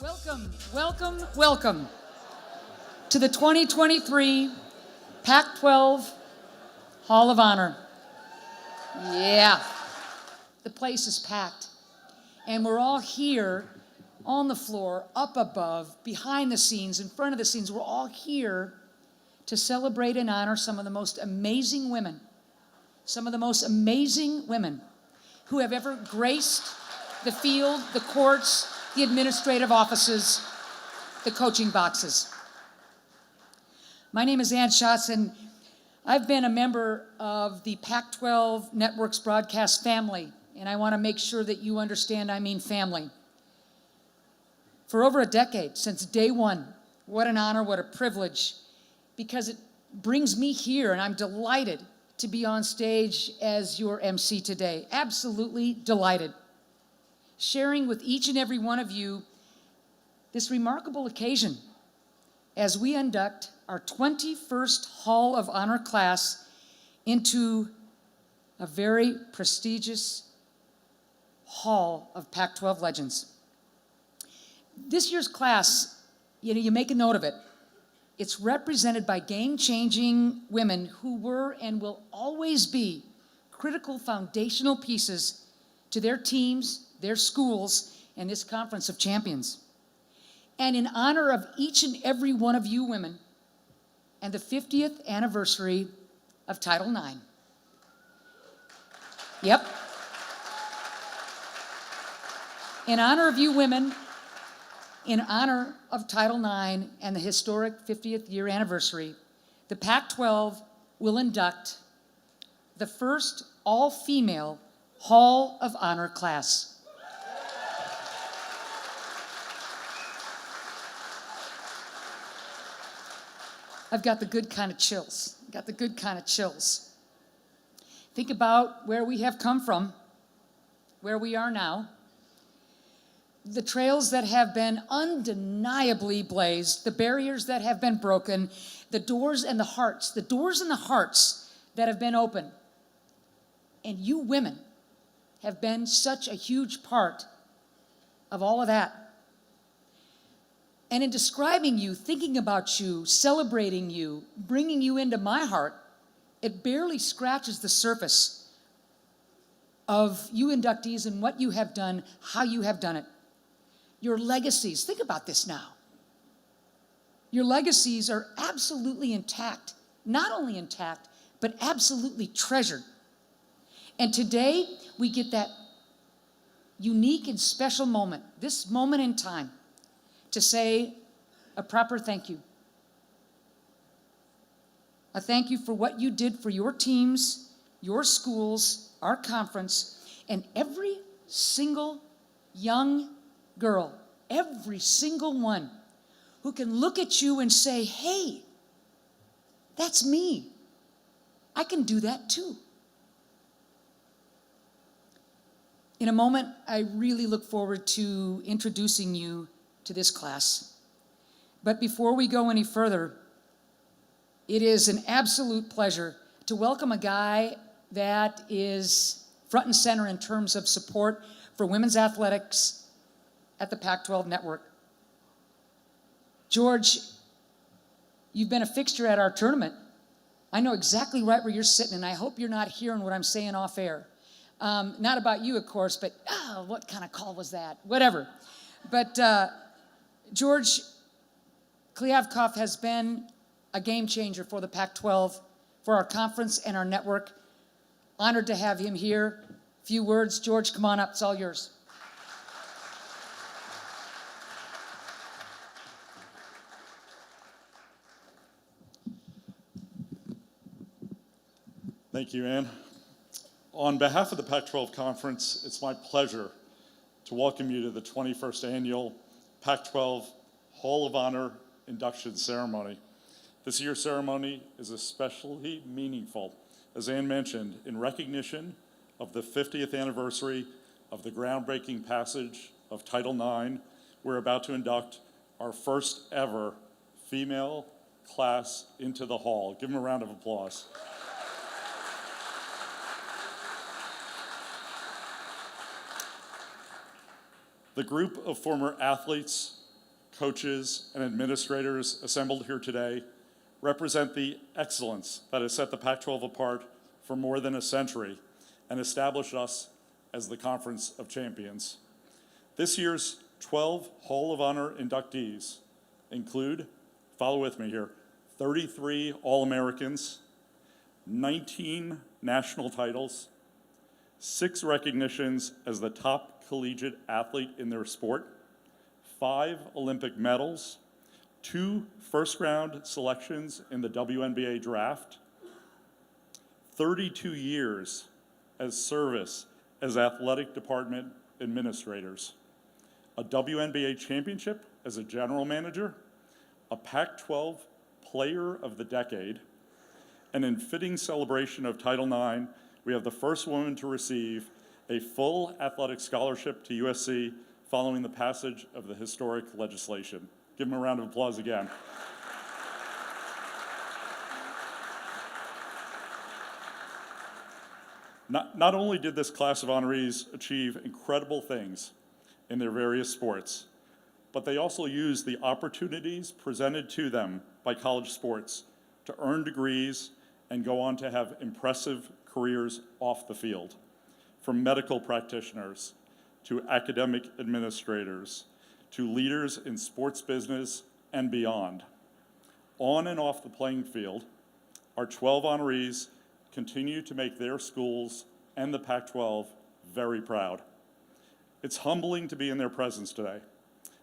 Welcome, welcome, welcome to the 2023 Pac-12 Hall of Honor. Yeah, the place is packed, and we're all here on the floor, up above, behind the scenes, in front of the scenes. We're all here to celebrate and honor some of the most amazing women, who have ever graced the field, the courts, the administrative offices, the coaching boxes. My name is Ann Schatz, and I've been a member of the Pac-12 Network's broadcast family, and I want to make sure that you understand I mean family. For over a decade, since day one. What an honor, what a privilege, because it brings me here, and I'm delighted to be on stage as your MC today. Absolutely delighted. Sharing with each and every one of you this remarkable occasion as we induct our 21st Hall of Honor class into a very prestigious hall of Pac-12 legends. This year's class, you make a note of it. It's represented by game-changing women who were and will always be critical foundational pieces to their teams, their schools, and this conference of champions. And in honor of each and every one of you women and the 50th anniversary of Title IX. Yep. In honor of you women, in honor of Title IX and the historic 50th year anniversary, the Pac-12 will induct the first all-female Hall of Honor class. I've got the good kind of chills. Think about where we have come from, where we are now, the trails that have been undeniably blazed, the barriers that have been broken, the doors and the hearts that have been opened. And you women have been such a huge part of all of that. And in describing you, thinking about you, celebrating you, bringing you into my heart, it barely scratches the surface of you inductees and what you have done, how you have done it. Your legacies, think about this now. Your legacies are absolutely intact, not only intact, but absolutely treasured. And today, we get that unique and special moment, this moment in time, to say a proper thank you. A thank you for what you did for your teams, your schools, our conference, and every single young girl, every single one who can look at you and say, hey, that's me. I can do that too. In a moment, I really look forward to introducing you to this class. But before we go any further, it is an absolute pleasure to welcome a guy that is front and center in terms of support for women's athletics at the Pac-12 Network. George, you've been a fixture at our tournament. I know exactly right where you're sitting, and I hope you're not hearing what I'm saying off air. Not about you, of course, but what kind of call was that? Whatever. But George Kliavkoff has been a game changer for the Pac-12, for our conference and our network. Honored to have him here. Few words. George, come on up. It's all yours. Thank you, Ann. On behalf of the Pac-12 Conference, it's my pleasure to welcome you to the 21st Annual Pac-12 Hall of Honor induction ceremony. This year's ceremony is especially meaningful, as Ann mentioned, in recognition of the 50th anniversary of the groundbreaking passage of Title IX. We're about to induct our first ever female class into the hall. Give them a round of applause. The group of former athletes, coaches, and administrators assembled here today represent the excellence that has set the Pac-12 apart for more than a century and established us as the Conference of Champions. This year's 12 Hall of Honor inductees include, follow with me here, 33 All-Americans, 19 national titles, 6 recognitions as the top collegiate athlete in their sport, 5 Olympic medals, 2 first-round selections in the WNBA draft, 32 years as service as athletic department administrators, a WNBA championship as a general manager, a Pac-12 Player of the Decade, and in fitting celebration of Title IX, we have the first woman to receive a full athletic scholarship to USC following the passage of the historic legislation. Give them a round of applause again. Not only did this class of honorees achieve incredible things in their various sports, but they also used the opportunities presented to them by college sports to earn degrees and go on to have impressive careers off the field, from medical practitioners to academic administrators to leaders in sports business and beyond. On and off the playing field, our 12 honorees continue to make their schools and the Pac-12 very proud. It's humbling to be in their presence today,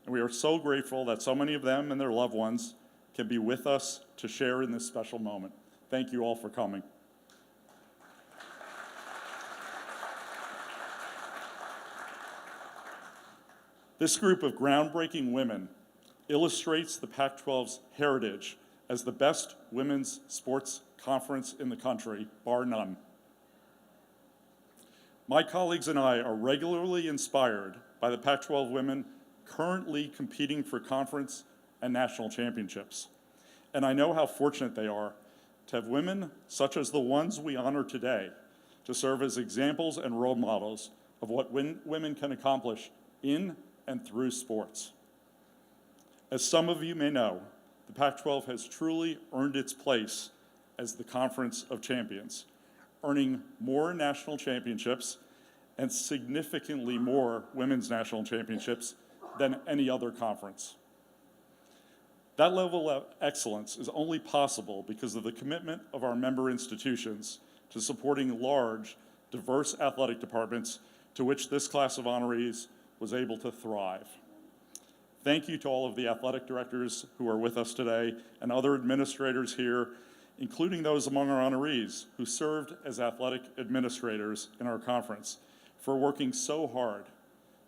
and we are so grateful that so many of them and their loved ones can be with us to share in this special moment. Thank you all for coming. This group of groundbreaking women illustrates the Pac-12's heritage as the best women's sports conference in the country, bar none. My colleagues and I are regularly inspired by the Pac-12 women currently competing for conference and national championships. And I know how fortunate they are to have women such as the ones we honor today to serve as examples and role models of what women can accomplish in and through sports. As some of you may know, the Pac-12 has truly earned its place as the Conference of Champions, earning more national championships and significantly more women's national championships than any other conference. That level of excellence is only possible because of the commitment of our member institutions to supporting large, diverse athletic departments to which this class of honorees was able to thrive. Thank you to all of the athletic directors who are with us today and other administrators here, including those among our honorees who served as athletic administrators in our conference, for working so hard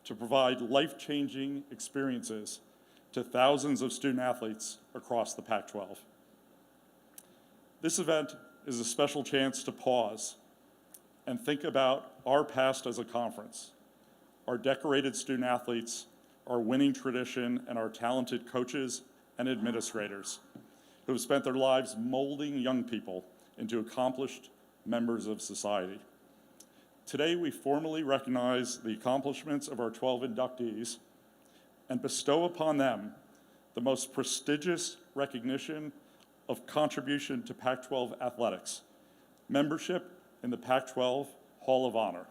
to provide life-changing experiences to thousands of student athletes across the Pac-12. This event is a special chance to pause and think about our past as a conference, our decorated student athletes, our winning tradition, and our talented coaches and administrators who have spent their lives molding young people into accomplished members of society. Today, we formally recognize the accomplishments of our 12 inductees and bestow upon them the most prestigious recognition of contribution to Pac-12 athletics, membership in the Pac-12 Hall of Honor.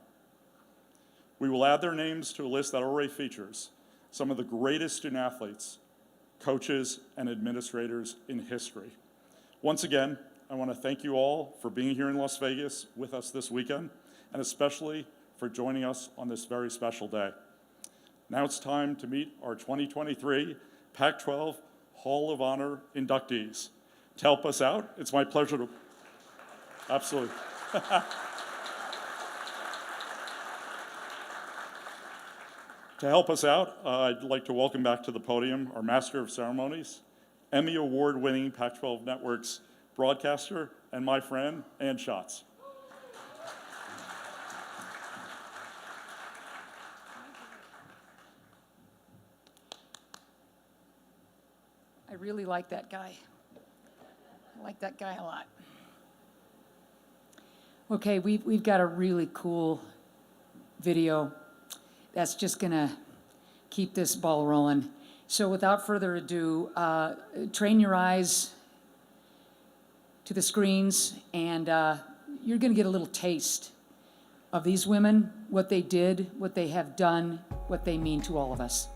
We will add their names to a list that already features some of the greatest student athletes, coaches, and administrators in history. Once again, I want to thank you all for being here in Las Vegas with us this weekend, and especially for joining us on this very special day. Now it's time to meet our 2023 Pac-12 Hall of Honor inductees. To help us out, it's my pleasure to, absolutely. To help us out, I'd like to welcome back to the podium our Master of Ceremonies, Emmy Award-winning Pac-12 Network's broadcaster, and my friend, Ann Schatz. I really like that guy. I like that guy a lot. Okay, we've got a really cool video that's just gonna keep this ball rolling. So without further ado, train your eyes to the screens, and you're going to get a little taste of these women, what they did, what they have done, what they mean to all of us.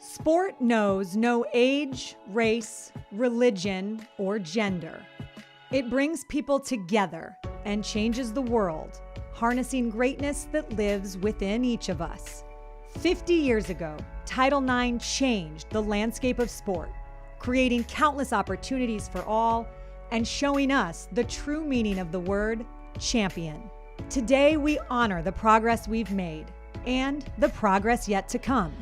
Sport knows no age, race, religion, or gender. It brings people together and changes the world, harnessing greatness that lives within each of us. 50 years ago, Title IX changed the landscape of sport, creating countless opportunities for all and showing us the true meaning of the word champion. Today, we honor the progress we've made and the progress yet to come.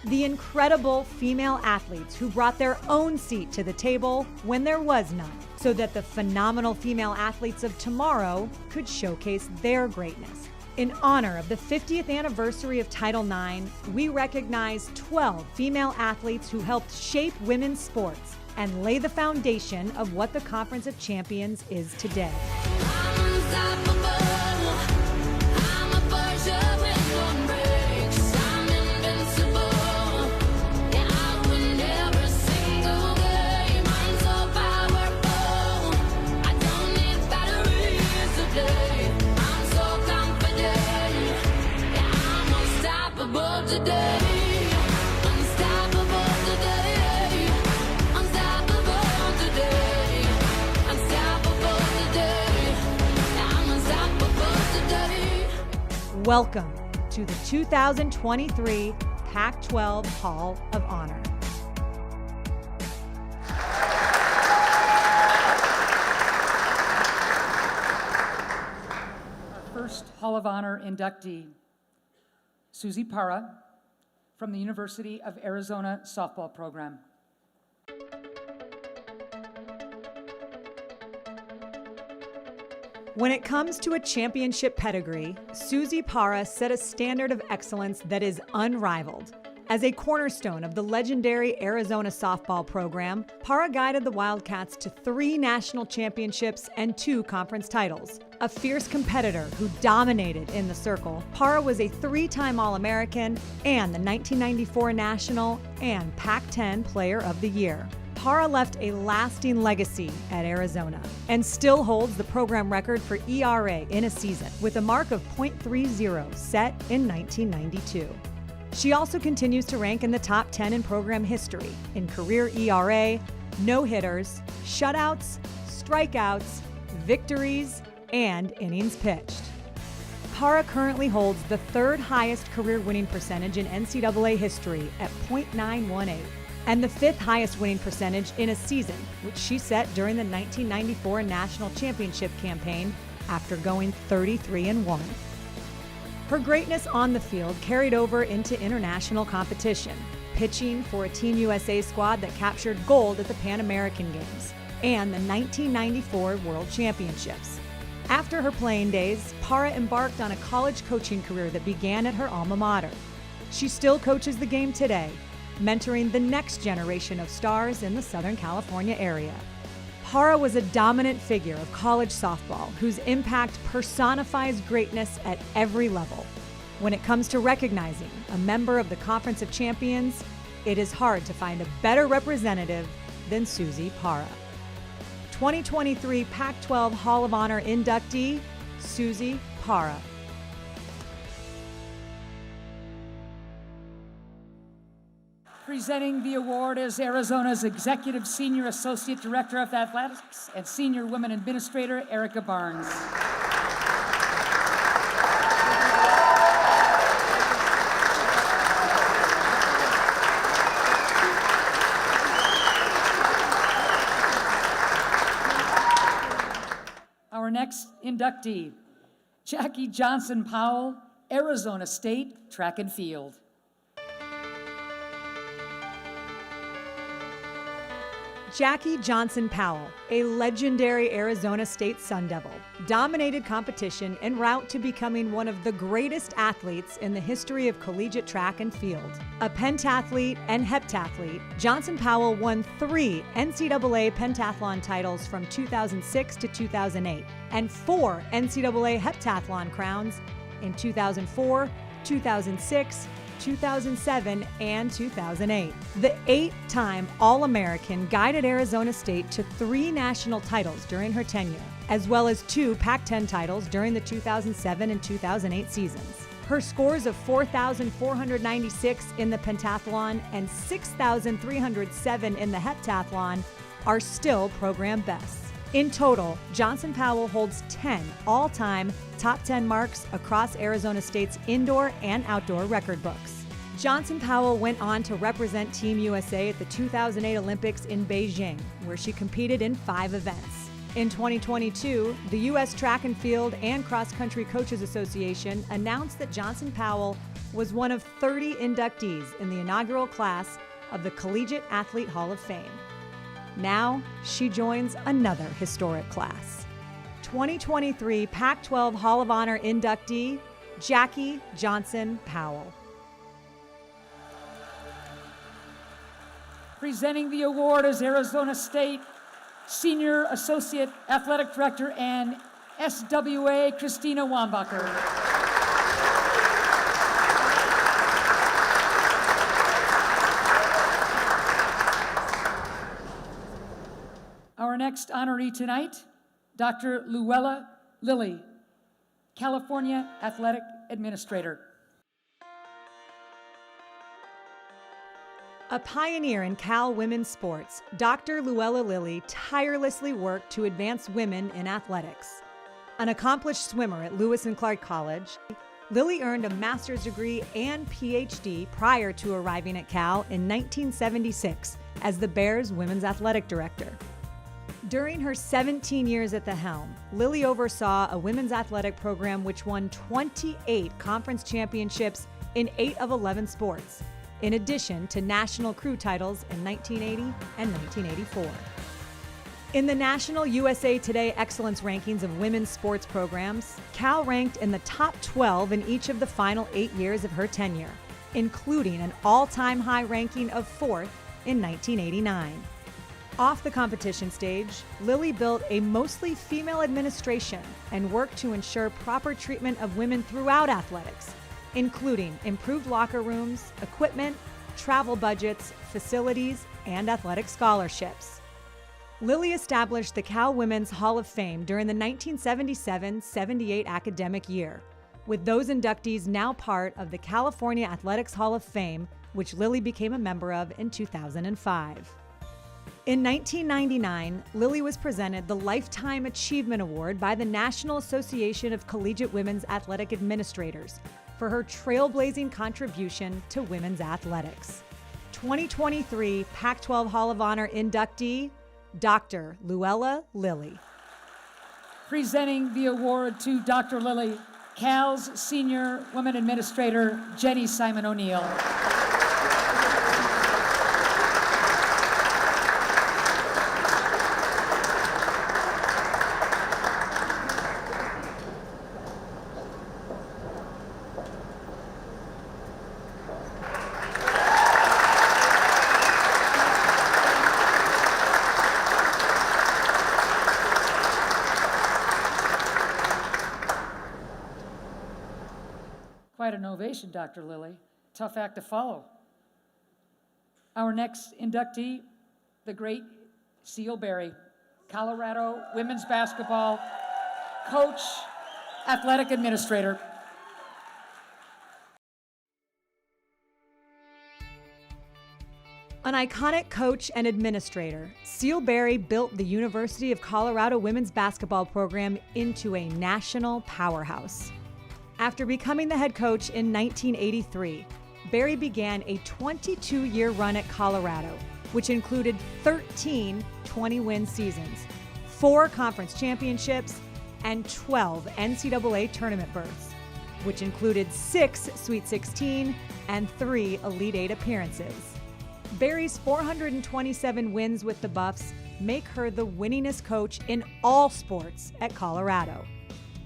The incredible female athletes who brought their own seat to the table when there was none, so that the phenomenal female athletes of tomorrow could showcase their greatness. In honor of the 50th anniversary of Title IX, we recognize 12 female athletes who helped shape women's sports and lay the foundation of what the Conference of Champions is today. Welcome to the 2023 Pac-12 Hall of Honor. Our first Hall of Honor inductee, Susie PARA, from the University of Arizona softball program. When it comes to a championship pedigree, Susie PARA set a standard of excellence that is unrivaled. As a cornerstone of the legendary Arizona softball program, PARA guided the Wildcats to 3 national championships and 2 conference titles. A fierce competitor who dominated in the circle, PARA was a 3-time All-American and the 1994 National and Pac-10 Player of the Year. PARA left a lasting legacy at Arizona and still holds the program record for ERA in a season with a mark of .30 set in 1992. She also continues to rank in the top 10 in program history in career ERA, no-hitters, shutouts, strikeouts, victories, and innings pitched. PARA currently holds the 3rd highest career winning percentage in NCAA history at .918. and the 5th highest winning percentage in a season, which she set during the 1994 National Championship campaign after going 33-1. Her greatness on the field carried over into international competition, pitching for a Team USA squad that captured gold at the Pan American Games and the 1994 World Championships. After her playing days, PARA embarked on a college coaching career that began at her alma mater. She still coaches the game today, mentoring the next generation of stars in the Southern California area. PARA was a dominant figure of college softball whose impact personifies greatness at every level. When it comes to recognizing a member of the Conference of Champions, it is hard to find a better representative than Susie PARA. 2023 Pac-12 Hall of Honor inductee, Susie PARA. Presenting the award is Arizona's Executive Senior Associate Director of Athletics and Senior Women Administrator, Erica Barnes. Our next inductee, Jackie Johnson Powell, Arizona State Track and Field. Jackie Johnson Powell, a legendary Arizona State Sun Devil, dominated competition en route to becoming one of the greatest athletes in the history of collegiate track and field. A pentathlete and heptathlete, Johnson Powell won 3 NCAA pentathlon titles from 2006 to 2008 and 4 NCAA heptathlon crowns in 2004, 2006, 2007, and 2008. The 8-time All-American guided Arizona State to 3 national titles during her tenure, as well as 2 Pac-10 titles during the 2007 and 2008 seasons. Her scores of 4,496 in the pentathlon and 6,307 in the heptathlon are still program bests. In total, Johnson Powell holds 10 all-time top 10 marks across Arizona State's indoor and outdoor record books. Johnson Powell went on to represent Team USA at the 2008 Olympics in Beijing, where she competed in 5 events. In 2022, the U.S. Track and Field and Cross Country Coaches Association announced that Johnson Powell was one of 30 inductees in the inaugural class of the Collegiate Athlete Hall of Fame. Now, she joins another historic class. 2023 Pac-12 Hall of Honor inductee, Jackie Johnson Powell. Presenting the award is Arizona State Senior Associate Athletic Director and SWA, Christina Wambacher. Our next honoree tonight, Dr. Luella Lilly, California Athletic Administrator. A pioneer in Cal women's sports, Dr. Luella Lilly tirelessly worked to advance women in athletics. An accomplished swimmer at Lewis and Clark College, Lilly earned a master's degree and PhD prior to arriving at Cal in 1976 as the Bears women's athletic director. During her 17 years at the helm, Lilly oversaw a women's athletic program which won 28 conference championships in 8 of 11 sports, in addition to national crew titles in 1980 and 1984. In the National USA Today Excellence Rankings of women's sports programs, Cal ranked in the top 12 in each of the final 8 years of her tenure, including an all-time high ranking of 4th in 1989. Off the competition stage, Lilly built a mostly female administration and worked to ensure proper treatment of women throughout athletics, including improved locker rooms, equipment, travel budgets, facilities, and athletic scholarships. Lilly established the Cal Women's Hall of Fame during the 1977-78 academic year, with those inductees now part of the California Athletics Hall of Fame, which Lilly became a member of in 2005. In 1999, Lilly was presented the Lifetime Achievement Award by the National Association of Collegiate Women's Athletic Administrators for her trailblazing contribution to women's athletics. 2023 Pac-12 Hall of Honor inductee, Dr. Luella Lilly. Presenting the award to Dr. Lilly, Cal's Senior Women Administrator, Jenny Simon O'Neill. Quite an ovation, Dr. Lilly. Tough act to follow. Our next inductee, the great Seal Berry, Colorado women's basketball coach, athletic administrator. An iconic coach and administrator, Seal Berry built the University of Colorado women's basketball program into a national powerhouse. After becoming the head coach in 1983, Berry began a 22-year run at Colorado, which included 13 20-win seasons, 4 conference championships, and 12 NCAA tournament berths, which included 6 Sweet 16 and 3 Elite 8 appearances. Berry's 427 wins with the Buffs make her the winningest coach in all sports at Colorado.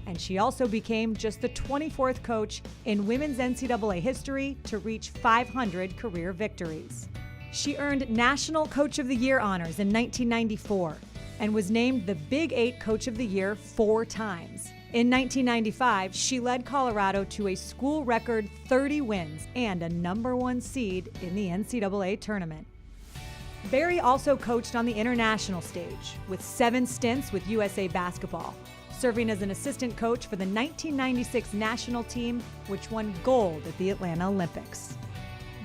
And she also became just the 24th coach in women's NCAA history to reach 500 career victories. She earned National Coach of the Year honors in 1994 and was named the Big 8 Coach of the Year 4 times. In 1995, she led Colorado to a school record 30 wins and a #1 seed in the NCAA tournament. Barry also coached on the international stage with 7 stints with USA Basketball, serving as an assistant coach for the 1996 national team, which won gold at the Atlanta Olympics.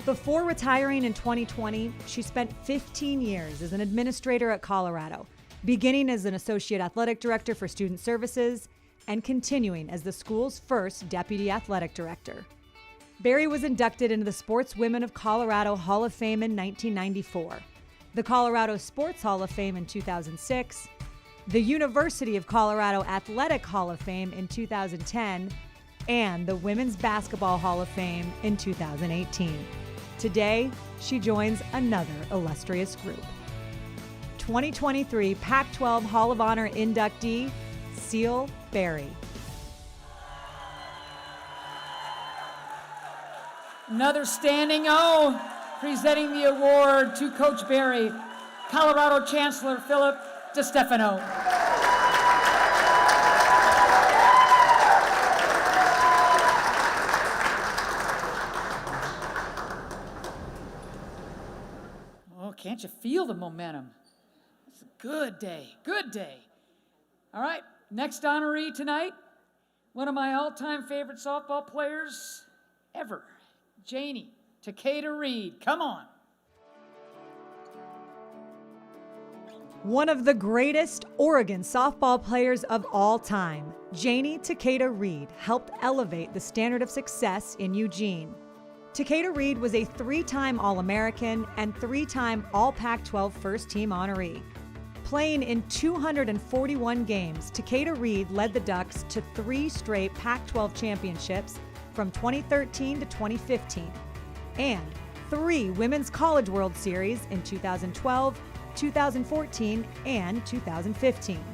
Before retiring in 2020, she spent 15 years as an administrator at Colorado, beginning as an associate athletic director for student services and continuing as the school's first deputy athletic director. Barry was inducted into the Sports Women of Colorado Hall of Fame in 1994, the Colorado Sports Hall of Fame in 2006, the University of Colorado Athletic Hall of Fame in 2010, and the Women's Basketball Hall of Fame in 2018. Today, she joins another illustrious group. 2023 Pac-12 Hall of Honor inductee, Seal Barry. Another standing O, presenting the award to Coach Barry, Colorado Chancellor Philip DeStefano. Oh, can't you feel the momentum? It's a good day, good day. All right, next honoree tonight, one of my all-time favorite softball players ever, Janie Takeda Reed. Come on. One of the greatest Oregon softball players of all time, Janie Takeda Reed helped elevate the standard of success in Eugene. Takeda Reed was a 3-time All-American and 3-time All-Pac-12 first-team honoree. Playing in 241 games, Takeda Reed led the Ducks to 3 straight Pac-12 championships from 2013 to 2015, and 3 Women's College World Series in 2012, 2014, and 2015.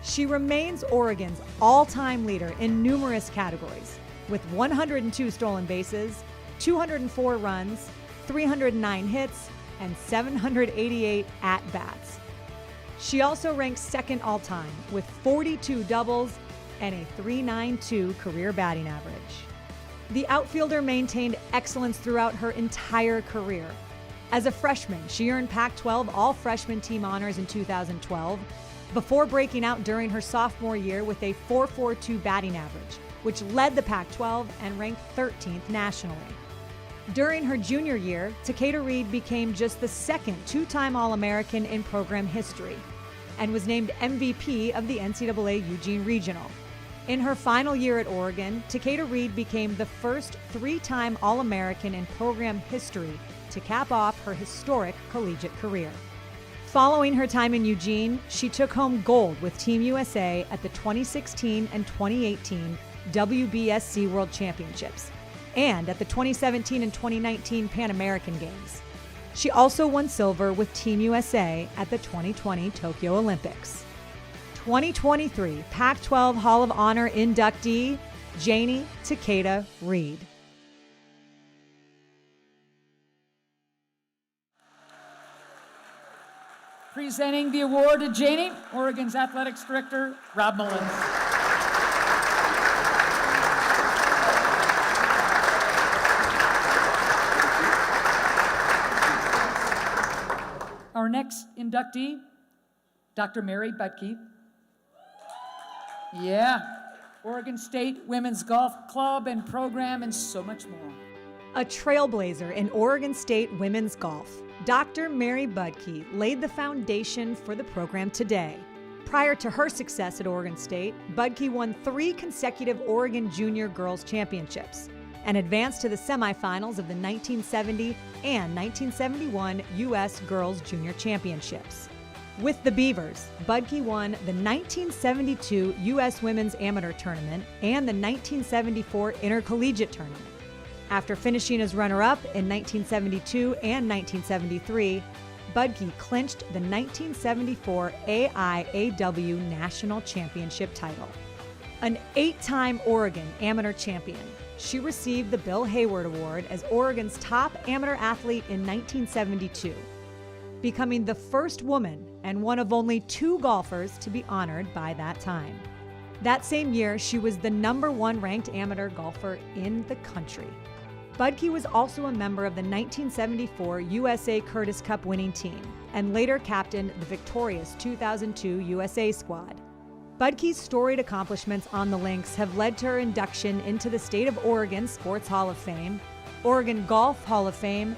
She remains Oregon's all-time leader in numerous categories, with 102 stolen bases, 204 runs, 309 hits, and 788 at-bats. She also ranks second all-time with 42 doubles and a .392 career batting average. The outfielder maintained excellence throughout her entire career. As a freshman, she earned Pac-12 All-Freshman Team honors in 2012, before breaking out during her sophomore year with a .442 batting average, which led the Pac-12 and ranked 13th nationally. During her junior year, Takeda Reed became just the second 2-time All-American in program history and was named MVP of the NCAA Eugene Regional. In her final year at Oregon, Takeda Reed became the first 3-time All-American in program history to cap off her historic collegiate career. Following her time in Eugene, she took home gold with Team USA at the 2016 and 2018 WBSC World Championships and at the 2017 and 2019 Pan American Games. She also won silver with Team USA at the 2020 Tokyo Olympics. 2023 Pac-12 Hall of Honor inductee, Janie Takeda Reed. Presenting the award to Janie, Oregon's Athletics Director, Rob Mullins. Our next inductee, Dr. Mary Butke. Yeah, Oregon State Women's Golf Club and program and so much more. A trailblazer in Oregon State women's golf, Dr. Mary Budke laid the foundation for the program today. Prior to her success at Oregon State, Budke won 3 consecutive Oregon Junior Girls Championships and advanced to the semifinals of the 1970 and 1971 U.S. Girls Junior Championships. With the Beavers, Budke won the 1972 U.S. Women's Amateur Tournament and the 1974 Intercollegiate Tournament. After finishing as runner-up in 1972 and 1973, Budke clinched the 1974 AIAW National Championship title. An 8-time Oregon amateur champion, she received the Bill Hayward Award as Oregon's top amateur athlete in 1972, becoming the first woman and one of only 2 golfers to be honored by that time. That same year, she was the #1 ranked amateur golfer in the country. Budke was also a member of the 1974 USA Curtis Cup winning team and later captained the victorious 2002 USA squad. Budke's storied accomplishments on the links have led to her induction into the State of Oregon Sports Hall of Fame, Oregon Golf Hall of Fame,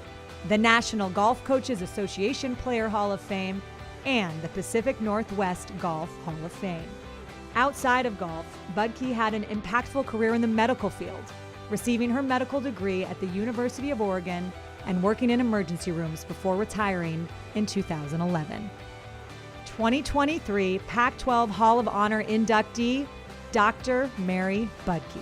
the National Golf Coaches Association Player Hall of Fame, and the Pacific Northwest Golf Hall of Fame. Outside of golf, Budke had an impactful career in the medical field, receiving her medical degree at the University of Oregon and working in emergency rooms before retiring in 2011. 2023 Pac-12 Hall of Honor inductee, Dr. Mary Budke.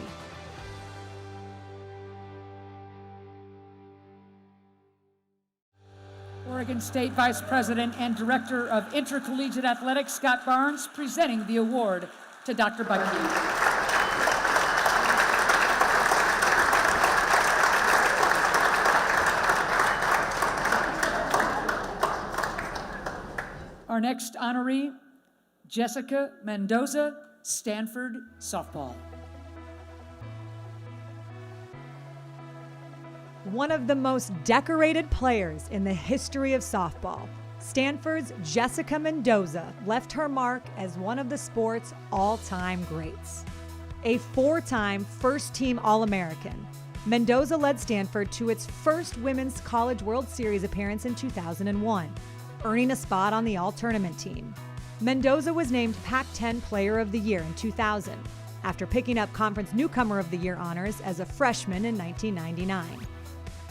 Oregon State Vice President and Director of Intercollegiate Athletics, Scott Barnes, presenting the award to Dr. Budke. Our next honoree, Jessica Mendoza, Stanford softball. One of the most decorated players in the history of softball, Stanford's Jessica Mendoza left her mark as one of the sport's all-time greats. A 4-time first-team All-American, Mendoza led Stanford to its first Women's College World Series appearance in 2001, earning a spot on the All-Tournament team. Mendoza was named Pac-10 Player of the Year in 2000, after picking up Conference Newcomer of the Year honors as a freshman in 1999.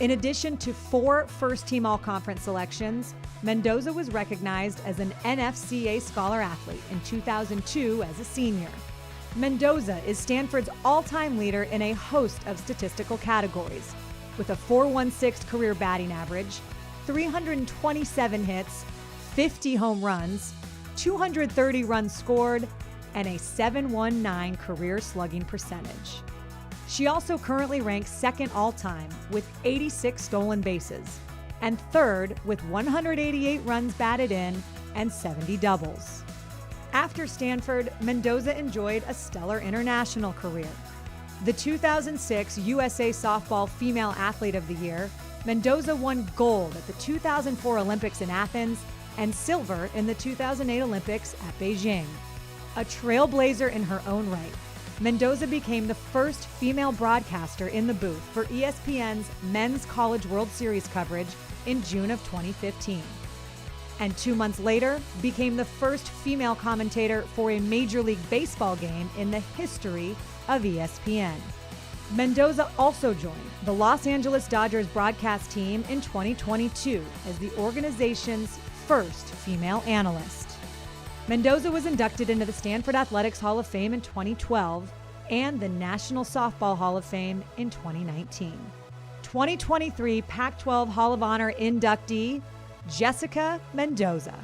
In addition to 4 first-team All-Conference selections, Mendoza was recognized as an NFCA Scholar Athlete in 2002 as a senior. Mendoza is Stanford's all-time leader in a host of statistical categories, with a .416 career batting average, 327 hits, 50 home runs, 230 runs scored, and a .719 career slugging percentage. She also currently ranks second all-time with 86 stolen bases, and third with 188 runs batted in and 70 doubles. After Stanford, Mendoza enjoyed a stellar international career. The 2006 USA Softball Female Athlete of the Year, Mendoza won gold at the 2004 Olympics in Athens and silver in the 2008 Olympics at Beijing. A trailblazer in her own right, Mendoza became the first female broadcaster in the booth for ESPN's Men's College World Series coverage in June of 2015. And 2 months later, became the first female commentator for a Major League Baseball game in the history of ESPN. Mendoza also joined the Los Angeles Dodgers broadcast team in 2022 as the organization's first female analyst. Mendoza was inducted into the Stanford Athletics Hall of Fame in 2012 and the National Softball Hall of Fame in 2019. 2023 Pac-12 Hall of Honor inductee, Jessica Mendoza.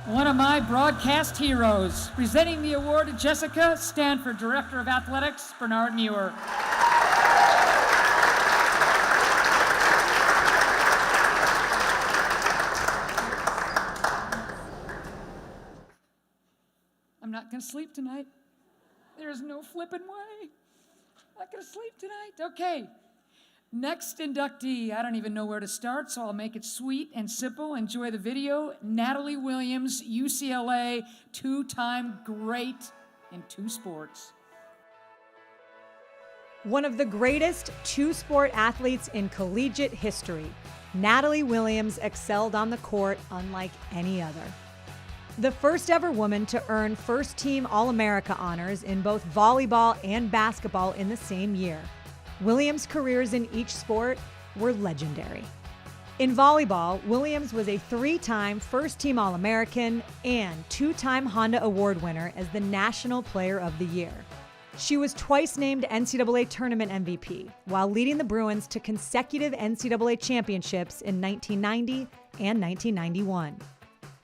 One of my broadcast heroes, presenting the award to Jessica, Stanford Director of Athletics, Bernard Muir. I'm not going to sleep tonight. There's no flipping way. I'm not going to sleep tonight. Okay. Next inductee, I don't even know where to start, so I'll make it sweet and simple. Enjoy the video. Natalie Williams, UCLA, 2-time great in 2 sports. One of the greatest 2-sport athletes in collegiate history, Natalie Williams excelled on the court unlike any other. The first ever woman to earn first-team All-America honors in both volleyball and basketball in the same year. Williams' careers in each sport were legendary. In volleyball, Williams was a 3-time first-team All-American and 2-time Honda Award winner as the National Player of the Year. She was twice named NCAA Tournament MVP, while leading the Bruins to consecutive NCAA championships in 1990 and 1991.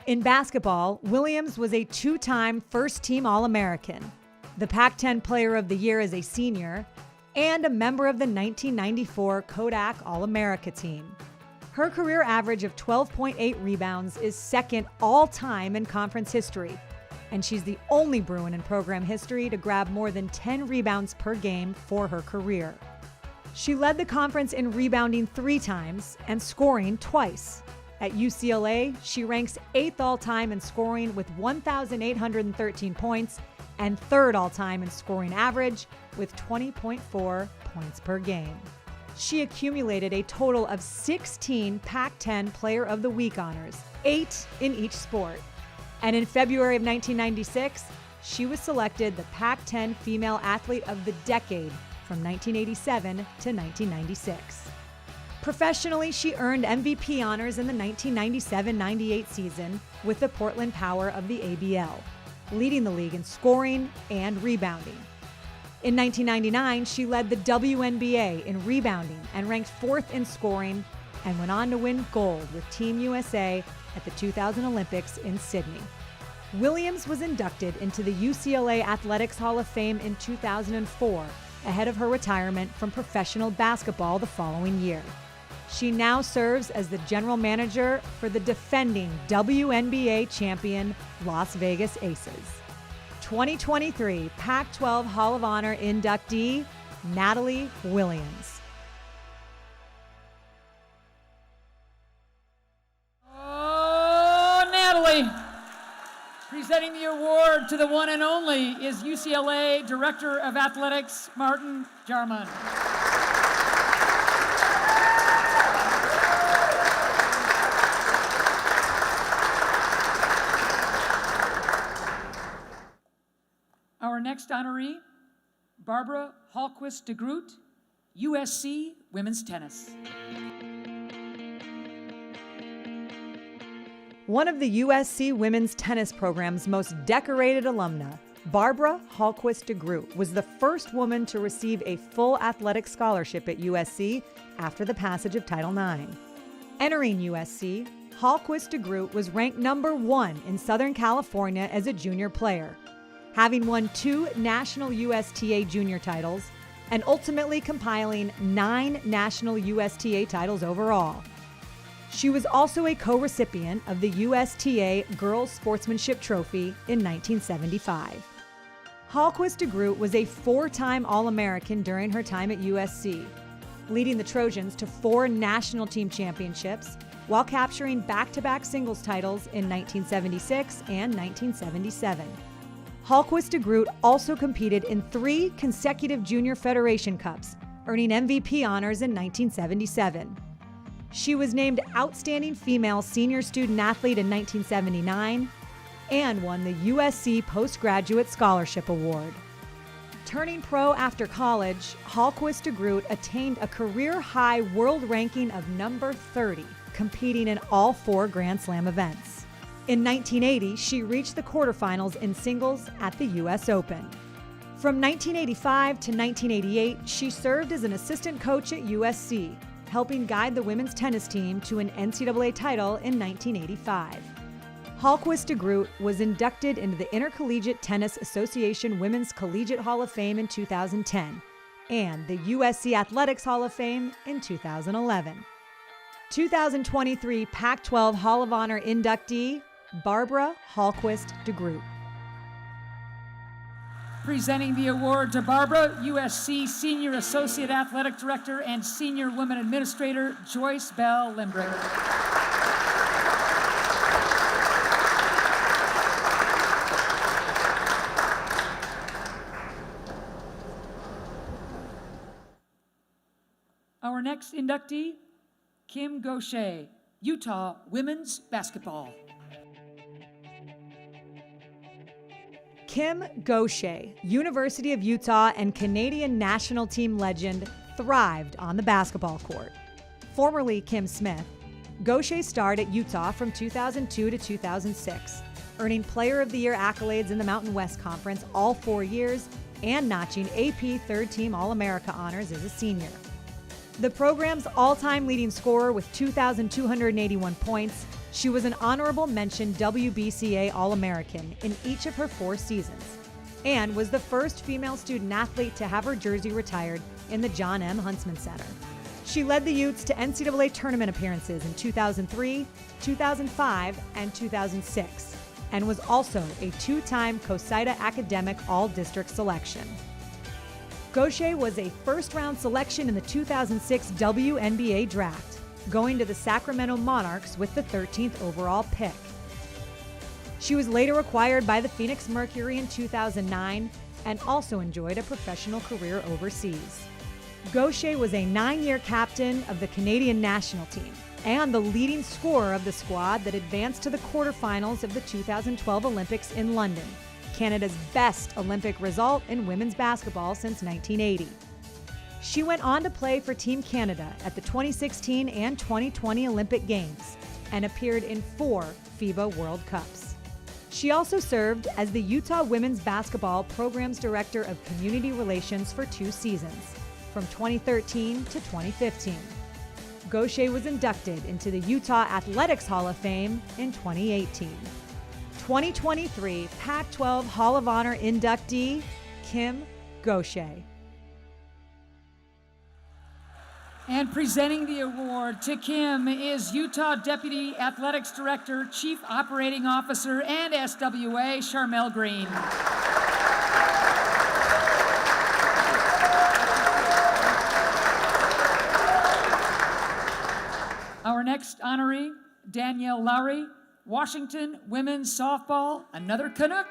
In basketball, Williams was a 2-time first-team All-American, the Pac-10 Player of the Year as a senior, and a member of the 1994 Kodak All-America team. Her career average of 12.8 rebounds is second all-time in conference history, and she's the only Bruin in program history to grab more than 10 rebounds per game for her career. She led the conference in rebounding 3 times and scoring twice. At UCLA, she ranks 8th all-time in scoring with 1,813 points and 3rd all-time in scoring average with 20.4 points per game. She accumulated a total of 16 Pac-10 Player of the Week honors, 8 in each sport. And in February of 1996, she was selected the Pac-10 Female Athlete of the Decade from 1987 to 1996. Professionally, she earned MVP honors in the 1997-98 season with the Portland Power of the ABL, leading the league in scoring and rebounding. In 1999, she led the WNBA in rebounding and ranked 4th in scoring, and went on to win gold with Team USA at the 2000 Olympics in Sydney. Williams was inducted into the UCLA Athletics Hall of Fame in 2004, ahead of her retirement from professional basketball the following year. She now serves as the general manager for the defending WNBA champion Las Vegas Aces. 2023 Pac-12 Hall of Honor inductee, Natalie Williams. Oh, Natalie! Presenting the award to the one and only is UCLA Director of Athletics, Martin Jarman. Our next honoree, Barbara Hallquist de Groot, USC Women's Tennis. One of the USC women's tennis program's most decorated alumna, Barbara Hallquist de Groot, was the first woman to receive a full athletic scholarship at USC after the passage of Title IX. Entering USC, Hallquist de Groot was ranked number 1 in Southern California as a junior player, having won 2 national USTA junior titles and ultimately compiling 9 national USTA titles overall. She was also a co-recipient of the USTA Girls Sportsmanship Trophy in 1975. Hallquist de Groot was a 4-time All-American during her time at USC, leading the Trojans to 4 national team championships while capturing back-to-back singles titles in 1976 and 1977. Hallquist de Groot also competed in 3 consecutive Junior Federation Cups, earning MVP honors in 1977. She was named Outstanding Female Senior Student Athlete in 1979 and won the USC Postgraduate Scholarship Award. Turning pro after college, Hallquist de Groot attained a career-high world ranking of number 30, competing in all 4 Grand Slam events. In 1980, she reached the quarterfinals in singles at the US Open. From 1985 to 1988, she served as an assistant coach at USC, helping guide the women's tennis team to an NCAA title in 1985. Hallquist de Groot was inducted into the Intercollegiate Tennis Association Women's Collegiate Hall of Fame in 2010 and the USC Athletics Hall of Fame in 2011. 2023 Pac-12 Hall of Honor inductee, Barbara Hallquist de Groot. Presenting the award to Barbara, USC Senior Associate Athletic Director and Senior Women Administrator, Joyce Bell Limbrick. Our next inductee, Kim Gaucher, Utah Women's Basketball. Kim Gaucher, University of Utah and Canadian national team legend, thrived on the basketball court. Formerly Kim Smith, Gaucher starred at Utah from 2002 to 2006, earning Player of the Year accolades in the Mountain West Conference all 4 years and notching AP Third Team All-America honors as a senior. The program's all-time leading scorer with 2,281 points, she was an honorable mention WBCA All-American in each of her 4 seasons and was the first female student athlete to have her jersey retired in the John M. Huntsman Center. She led the Utes to NCAA tournament appearances in 2003, 2005, and 2006, and was also a two-time COSIDA Academic All-District selection. Gaucher was a first-round selection in the 2006 WNBA draft, going to the Sacramento Monarchs with the 13th overall pick. She was later acquired by the Phoenix Mercury in 2009 and also enjoyed a professional career overseas. Gaucher was a 9-year captain of the Canadian national team and the leading scorer of the squad that advanced to the quarterfinals of the 2012 Olympics in London, Canada's best Olympic result in women's basketball since 1980. She went on to play for Team Canada at the 2016 and 2020 Olympic Games and appeared in 4 FIBA World Cups. She also served as the Utah Women's Basketball Programs Director of Community Relations for 2 seasons, from 2013 to 2015. Gaucher was inducted into the Utah Athletics Hall of Fame in 2018. 2023 Pac-12 Hall of Honor inductee, Kim Gaucher. And presenting the award to Kim is Utah Deputy Athletics Director, Chief Operating Officer, and SWA, Charmel Green. Our next honoree, Danielle Lowry, Washington Women's Softball, another Canuck.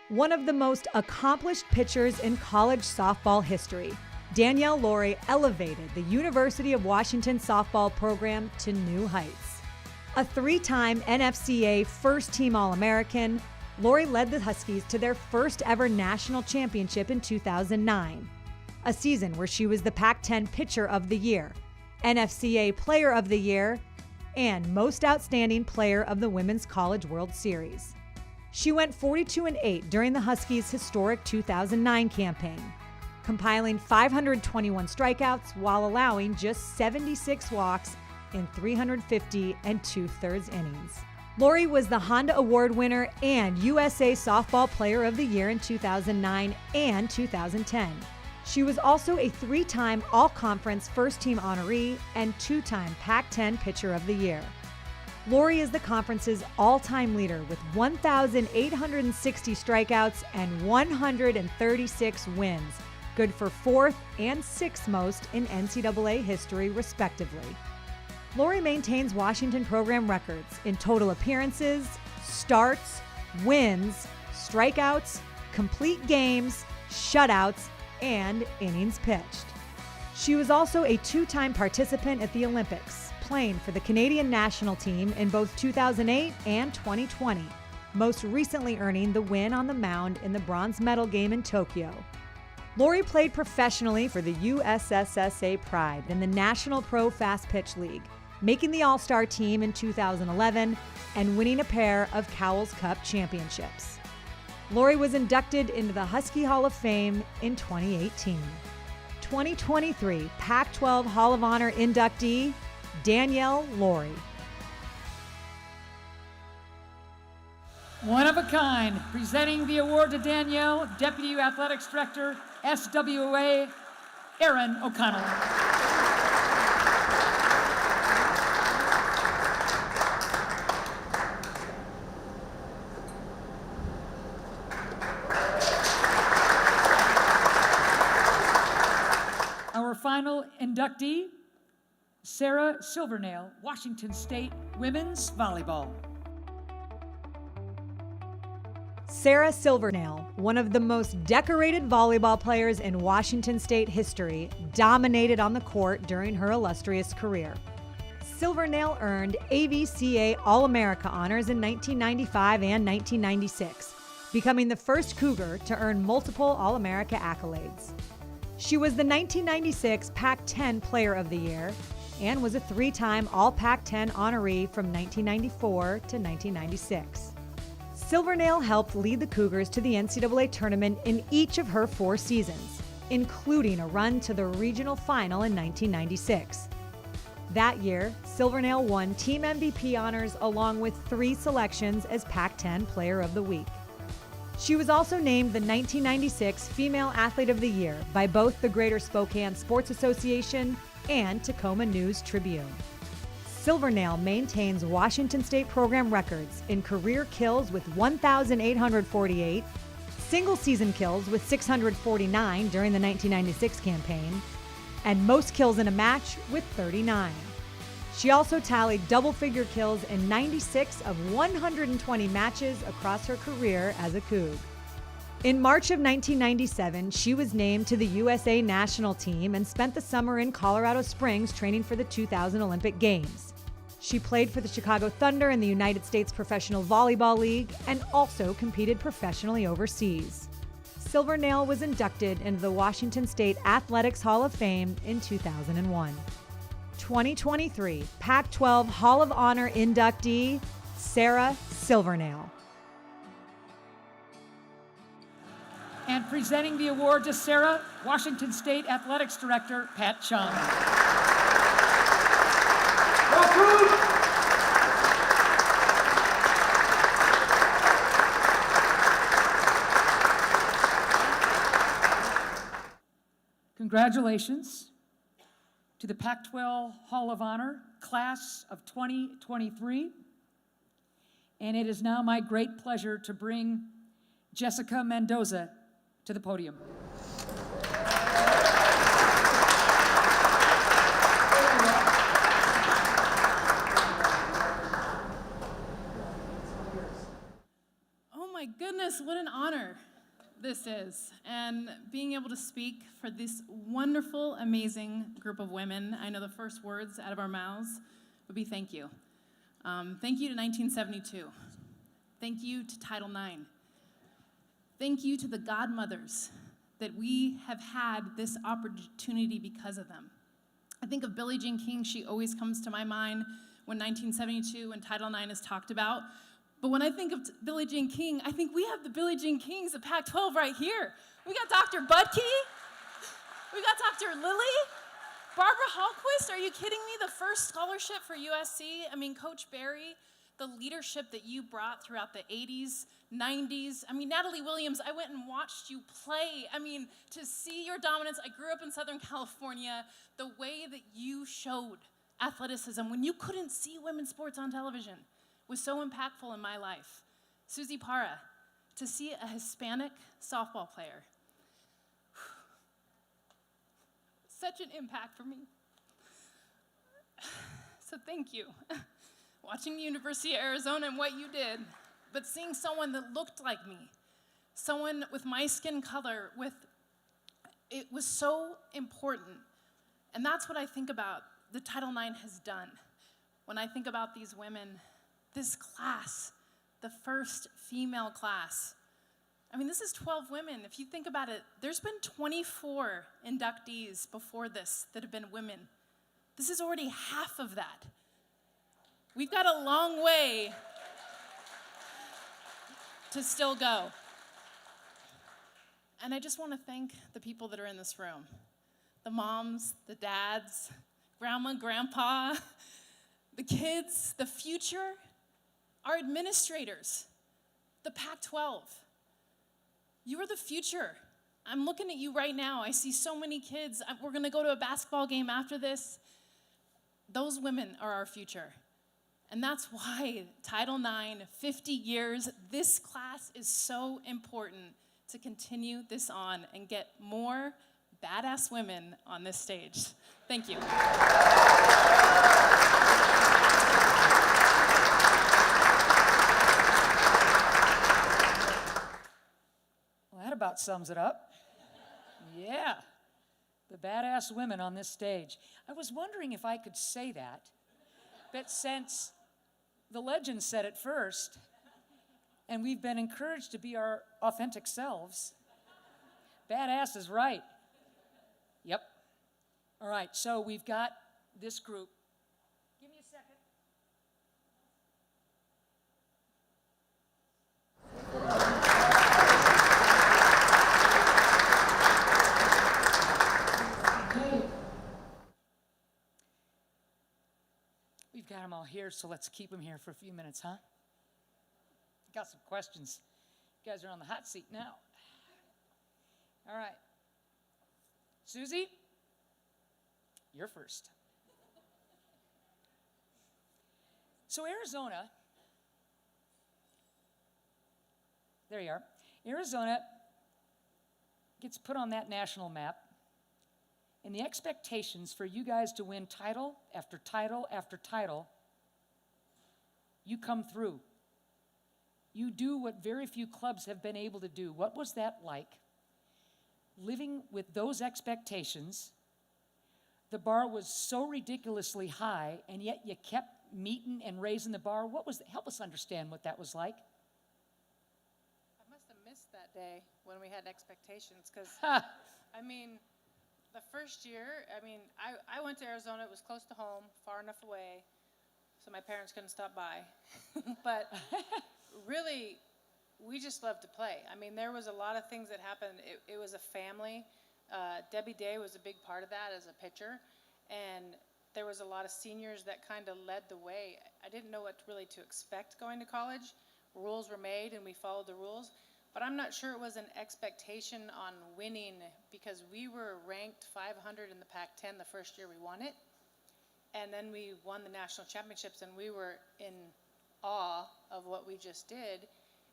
One of the most accomplished pitchers in college softball history, Danielle Lowry elevated the University of Washington softball program to new heights. A 3-time NFCA first-team All-American, Lowry led the Huskies to their first ever national championship in 2009, a season where she was the Pac-10 Pitcher of the Year, NFCA Player of the Year, and Most Outstanding Player of the Women's College World Series. She went 42-8 during the Huskies' historic 2009 campaign, compiling 521 strikeouts while allowing just 76 walks in 350 2/3 innings. Lowry was the Honda Award winner and USA Softball Player of the Year in 2009 and 2010. She was also a 3-time All-Conference First-Team honoree and 2-time Pac-10 Pitcher of the Year. Lowry is the conference's all-time leader with 1,860 strikeouts and 136 wins, good for 4th and 6th most in NCAA history, respectively. Lowry maintains Washington program records in total appearances, starts, wins, strikeouts, complete games, shutouts, and innings pitched. She was also a 2-time participant at the Olympics, playing for the Canadian national team in both 2008 and 2020, most recently earning the win on the mound in the bronze medal game in Tokyo. Lowry played professionally for the USSSA Pride in the National Pro Fast Pitch League, making the All-Star team in 2011 and winning a pair of Cowles Cup championships. Lowry was inducted into the Husky Hall of Fame in 2018. 2023 Pac-12 Hall of Honor inductee, Danielle Lowry. One of a kind, presenting the award to Danielle, Deputy Athletics Director, SWA, Aaron O'Connell. Our final inductee, Sarah Silvernail, Washington State Women's Volleyball. Sarah Silvernail, one of the most decorated volleyball players in Washington State history, dominated on the court during her illustrious career. Silvernail earned AVCA All-America honors in 1995 and 1996, becoming the first Cougar to earn multiple All-America accolades. She was the 1996 Pac-10 Player of the Year and was a 3-time All-Pac-10 honoree from 1994 to 1996. Silvernail helped lead the Cougars to the NCAA tournament in each of her 4 seasons, including a run to the regional final in 1996. That year, Silvernail won Team MVP honors along with 3 selections as Pac-10 Player of the Week. She was also named the 1996 Female Athlete of the Year by both the Greater Spokane Sports Association and Tacoma News Tribune. Silvernail maintains Washington State program records in career kills with 1,848, single-season kills with 649 during the 1996 campaign, and most kills in a match with 39. She also tallied double-figure kills in 96 of 120 matches across her career as a Coug. In March of 1997, she was named to the USA national team and spent the summer in Colorado Springs training for the 2000 Olympic Games. She played for the Chicago Thunder in the United States Professional Volleyball League and also competed professionally overseas. Silvernail was inducted into the Washington State Athletics Hall of Fame in 2001. 2023 Pac-12 Hall of Honor inductee, Sarah Silvernail. And presenting the award to Sarah, Washington State Athletics Director Pat Chung. Congratulations to the Pac-12 Hall of Honor class of 2023. And it is now my great pleasure to bring Jessica Mendoza to the podium. Oh my goodness, what an honor this is. And being able to speak for this wonderful, amazing group of women. I know the first words out of our mouths would be thank you. Thank you to 1972. Thank you to Title IX. Thank you to the godmothers that we have had this opportunity because of them. I think of Billie Jean King. She always comes to my mind when 1972 and Title IX is talked about. But when I think of Billie Jean King, I think we have the Billie Jean Kings of Pac-12 right here. We got Dr. Budke. We got Dr. Lilly. Barbara Hallquist, are you kidding me? The first scholarship for USC. I mean, Coach Barry, the leadership that you brought throughout the 80s, 90s. I mean, Natalie Williams, I went and watched you play. I mean, to see your dominance, I grew up in Southern California, the way that you showed athleticism when you couldn't see women's sports on television was so impactful in my life. Susie Parra, to see a Hispanic softball player, such an impact for me. So thank you. Watching the University of Arizona and what you did, but seeing someone that looked like me, someone with my skin color, it was so important. And that's what I think about the Title IX has done. When I think about these women, this class, the first female class, I mean, this is 12 women. If you think about it, there's been 24 inductees before this that have been women. This is already half of that. We've got a long way to still go. And I just want to thank the people that are in this room. The moms, the dads, grandma, grandpa, the kids, the future, our administrators, the Pac-12. You are the future. I'm looking at you right now. I see so many kids. We're going to go to a basketball game after this. Those women are our future. And that's why Title IX, 50 years, this class is so important to continue this on and get more badass women on this stage. Thank you. Well, that about sums it up. Yeah, the badass women on this stage. I was wondering if I could say that, but since the legend said it first, and we've been encouraged to be our authentic selves, badass is right. Yep. All right, so we've got this group. Give me a second. We've got them all here, so let's keep them here for a few minutes, huh? Got some questions. You guys are on the hot seat now. All right. Susie, you're first. So Arizona, there you are. Arizona gets put on that national map, and the expectations for you guys to win title after title after title, you come through. You do what very few clubs have been able to do. What was that like? Living with those expectations, the bar was so ridiculously high, and yet you kept meeting and raising the bar. Help us understand what that was like. I must have missed that day when we had expectations, because, Ha! I mean, the first year, I went to Arizona. It was close to home, far enough away, so my parents couldn't stop by. But really, we just loved to play. I mean, there was a lot of things that happened. It was a family. Debbie Day was a big part of that as a pitcher, and there was a lot of seniors that kind of led the way. I didn't know what really to expect going to college. Rules were made, and we followed the rules. But I'm not sure it was an expectation on winning, because we were ranked 500 in the Pac-10 the first year we won it. And then we won the national championships, and we were in awe of what we just did.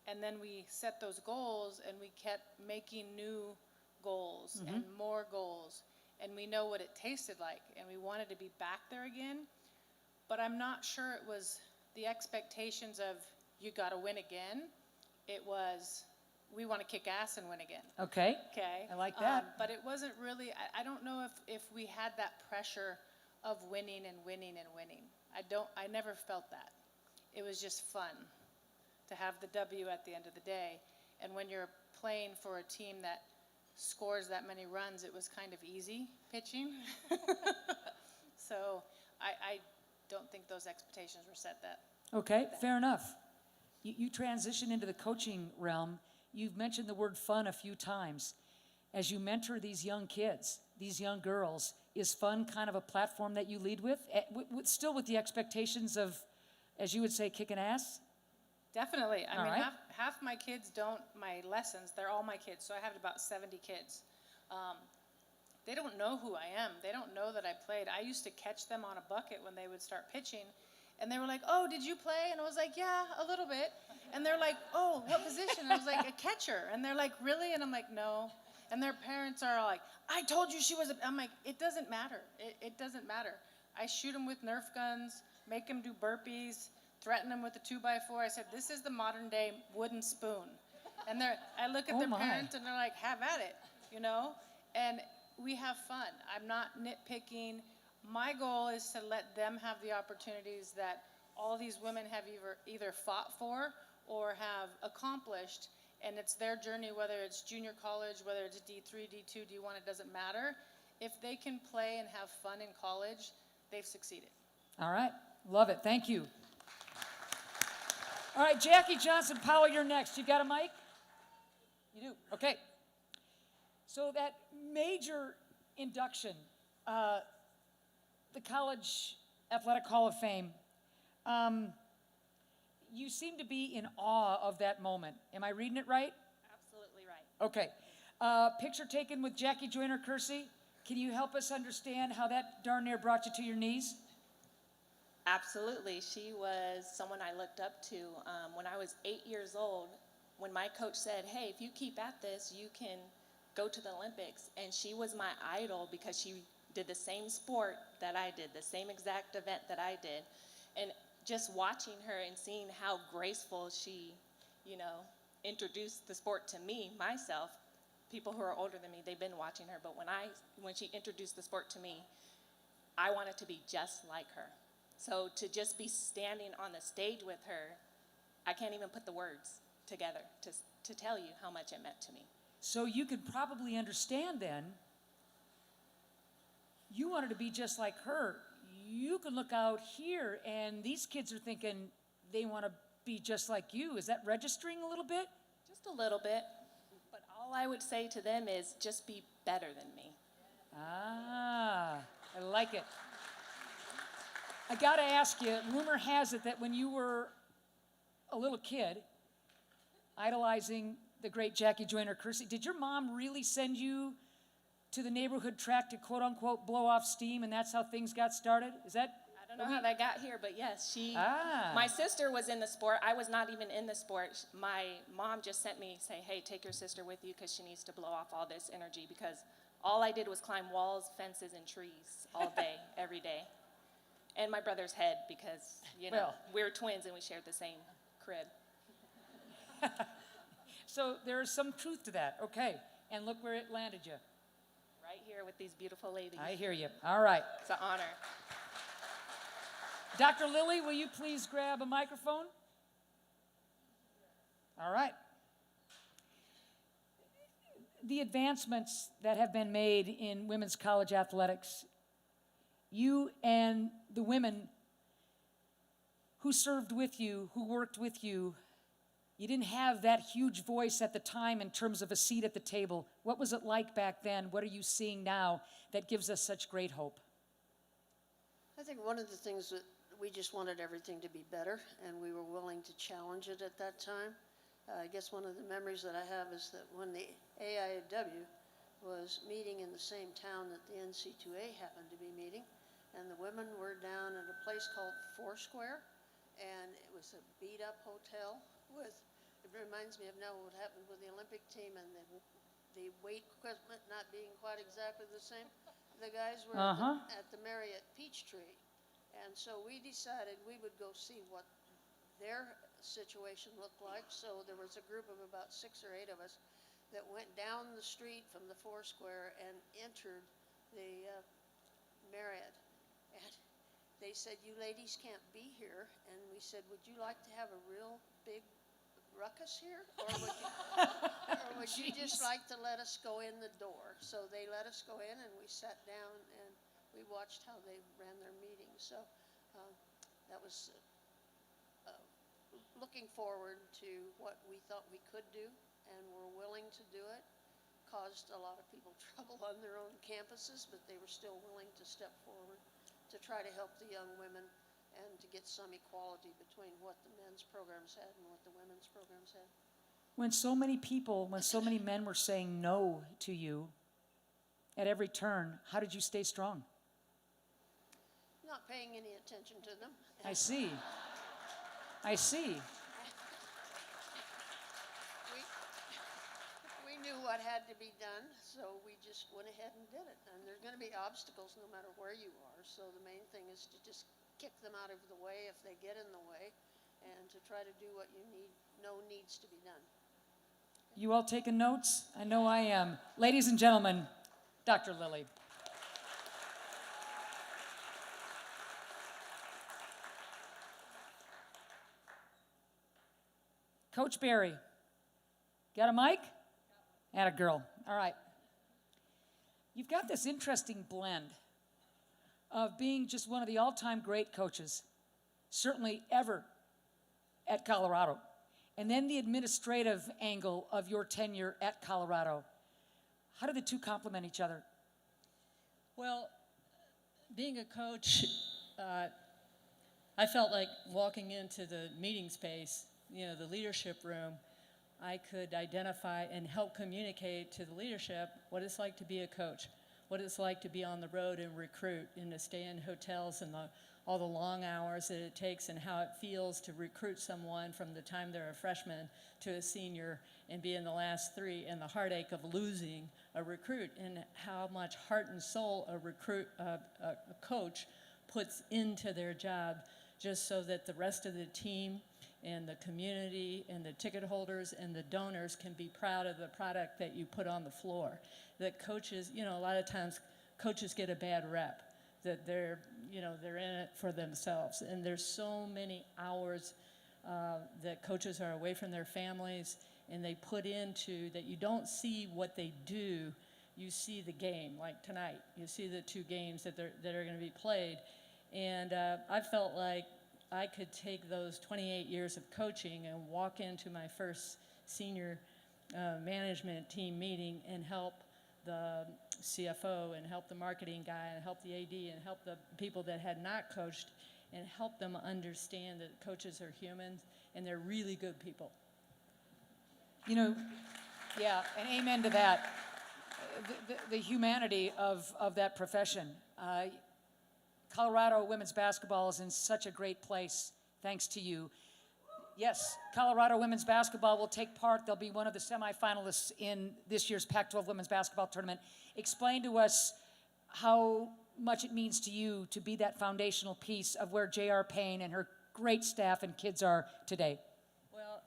And then we set those goals, and we kept making new goals and more goals. And we know what it tasted like, and we wanted to be back there again. But I'm not sure it was the expectations of, you got to win again. It was, we want to kick ass and win again. Okay. Okay. I like that. But it wasn't really, I don't know if we had that pressure of winning and winning and winning. I never felt that. It was just fun to have the W at the end of the day. And when you're playing for a team that scores that many runs, it was kind of easy pitching. So I don't think those expectations were set that. Okay, fair enough. You transition into the coaching realm. You've mentioned the word fun a few times. As you mentor these young kids, these young girls, is fun kind of a platform that you lead with? Still with the expectations of, as you would say, kicking ass? Definitely. I All mean, right. half my kids don't, my lessons, they're all my kids. So I have about 70 kids. They don't know who I am. They don't know that I played. I used to catch them on a bucket when they would start pitching. And they were like, oh, did you play? And I was like, yeah, a little bit. And they're like, oh, what position? And I was like, a catcher. And they're like, really? And I'm like, no. And their parents are all like, I told you she was a, I'm like, it doesn't matter. It doesn't matter. I shoot them with Nerf guns, make them do burpees, threaten them with a 2x4. I said, this is the modern day wooden spoon. And I look at Oh their my. parents and they're like, have at it, you know? And we have fun. I'm not nitpicking. My goal is to let them have the opportunities that all these women have either fought for or have accomplished. And it's their journey, whether it's junior college, whether it's D3, D2, D1, it doesn't matter. If they can play and have fun in college, they've succeeded. All right, love it, thank you. All right, Jackie Johnson-Powell, you're next. You got a mic? You do, okay. So that major induction, the College Athletic Hall of Fame, you seem to be in awe of that moment. Am I reading it right? Absolutely right. Okay. Picture taken with Jackie Joyner-Kersee. Can you help us understand how that darn near brought you to your knees? Absolutely. She was someone I looked up to when I was 8 years old. When my coach said, hey, if you keep at this, you can go to the Olympics. And she was my idol because she did the same sport that I did, the same exact event that I did. And just watching her and seeing how graceful she, introduced the sport to me, myself. People who are older than me, they've been watching her. But when she introduced the sport to me, I wanted to be just like her. So to just be standing on the stage with her, I can't even put the words together to tell you how much it meant to me. So you could probably understand then, you wanted to be just like her. You can look out here and these kids are thinking they want to be just like you. Is that registering a little bit? Just a little bit. But all I would say to them is just be better than me. Ah, I like it. I got to ask you, rumor has it that when you were a little kid, idolizing the great Jackie Joyner-Kersee, did your mom really send you to the neighborhood track to quote-unquote blow off steam, and that's how things got started? Is that? I I don't know how that got here, but yes, Ah. my sister was in the sport. I was not even in the sport. My mom just sent me, say, hey, take your sister with you because she needs to blow off all this energy, because all I did was climb walls, fences, and trees all day, every day. And my brother's head, because, Well. we're twins and we shared the same crib. So there is some truth to that. Okay. And look where it landed you. Right here with these beautiful ladies. I hear you. All right. It's an honor. Dr. Lilly, will you please grab a microphone? All right. The advancements that have been made in women's college athletics, you and the women who served with you, who worked with you, you didn't have that huge voice at the time in terms of a seat at the table. What was it like back then? What are you seeing now that gives us such great hope? I think one of the things that we just wanted everything to be better, and we were willing to challenge it at that time. I guess one of the memories that I have is that when the AIW was meeting in the same town that the NC2A happened to be meeting, and the women were down at a place called Foursquare, and it was a beat-up hotel with, it reminds me of now what happened with the Olympic team and the weight equipment not being quite exactly the same. The guys were at the Marriott Peachtree, and so we decided we would go see what their situation looked like. So there was a group of about 6 or 8 of us that went down the street from the Foursquare and entered the Marriott. And they said, you ladies can't be here. And we said, would you like to have a real big ruckus here? Or would you just like to let us go in the door? So they let us go in, and we sat down and we watched how they ran their meetings. So that was looking forward to what we thought we could do and were willing to do it. Caused a lot of people trouble on their own campuses, but they were still willing to step forward to try to help the young women and to get some equality between what the men's programs had and what the women's programs had. When so many people, when so many men were saying no to you at every turn, how did you stay strong? Not paying any attention to them. I see. I see. We knew what had to be done, so we just went ahead and did it. And there's going to be obstacles no matter where you are, so the main thing is to just kick them out of the way if they get in the way, and to try to do what you know needs to be done. You all taking notes? I know I am. Ladies and gentlemen, Dr. Lilly. Coach Barry, got a mic? And a girl. All right. You've got this interesting blend of being just one of the all-time great coaches, certainly ever at Colorado, and then the administrative angle of your tenure at Colorado. How do the two complement each other? Well, being a coach, I felt like walking into the meeting space, the leadership room, I could identify and help communicate to the leadership what it's like to be a coach, what it's like to be on the road and recruit and to stay in hotels and all the long hours that it takes, and how it feels to recruit someone from the time they're a freshman to a senior and be in the last 3, and the heartache of losing a recruit, and how much heart and soul a coach puts into their job just so that the rest of the team and the community and the ticket holders and the donors can be proud of the product that you put on the floor. That coaches, a lot of times coaches get a bad rep, that they're in it for themselves. And there's so many hours that coaches are away from their families and they put into that. You don't see what they do, you see the game. Like tonight, you see the 2 games that are going to be played. And I felt like I could take those 28 years of coaching and walk into my first senior management team meeting and help the CFO and help the marketing guy and help the AD and help the people that had not coached and help them understand that coaches are humans and they're really good people. Yeah, and amen to that. The humanity of that profession. Colorado women's basketball is in such a great place, thanks to you. Yes, Colorado women's basketball will take part. They'll be one of the semifinalists in this year's Pac-12 women's basketball tournament. Explain to us how much it means to you to be that foundational piece of where J.R. Payne and her great staff and kids are today. Well,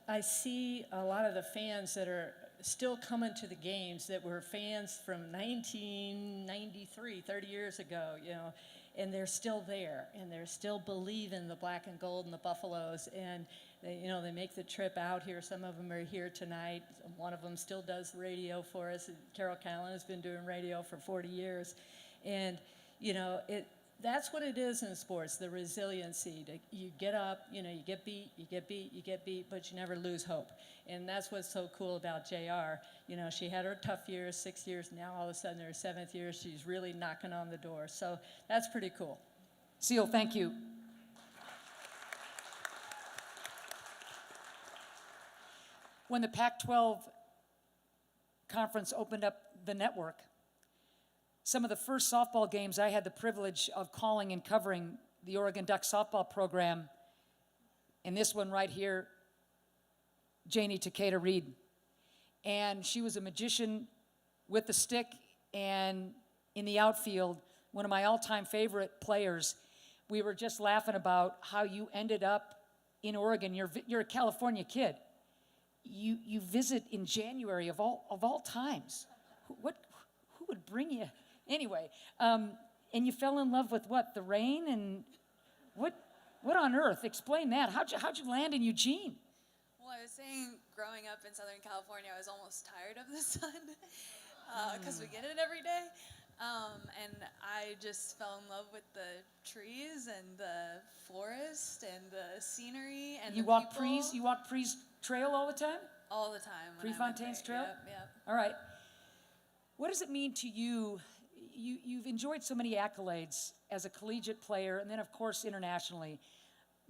I see a lot of the fans that are still coming to the games that were fans from 1993, 30 years ago, you know, and they're still there, and they're still believing the black and gold and the Buffaloes, and they, you know, they make the trip out here. Some of them are here tonight. One of them still does radio for us. Carol Callan has been doing radio for 40 years, and you know, that's what it is in sports, the resiliency. You get up, you know, you get beat, you get beat, you get beat, but you never lose hope. And that's what's so cool about JR. You know, she had her tough years, 6 years, now all of a sudden her 7th year, she's really knocking on the door. So that's pretty cool. Seal, thank you. When the Pac-12 Conference opened up the network, some of the first softball games I had the privilege of calling and covering the Oregon Ducks softball program, and this one right here, Janie Takeda Reed. And she was a magician with the stick and in the outfield, one of my all-time favorite players. We were just laughing about how you ended up in Oregon. You're a California kid. You visit in January of all times. Who would bring you? Anyway, and you fell in love with what? The rain and what on earth? Explain that. How'd you land in Eugene? Well, I was saying growing up in Southern California, I was almost tired of the sun because we get it every day. And I just fell in love with the trees and the forest and the scenery and You the walk people. You walk Pre's Trail all the time? All the time. when I went Prefontaine's there. Trail? Yep. All right. What does it mean to you? You've enjoyed so many accolades as a collegiate player and then, of course, internationally.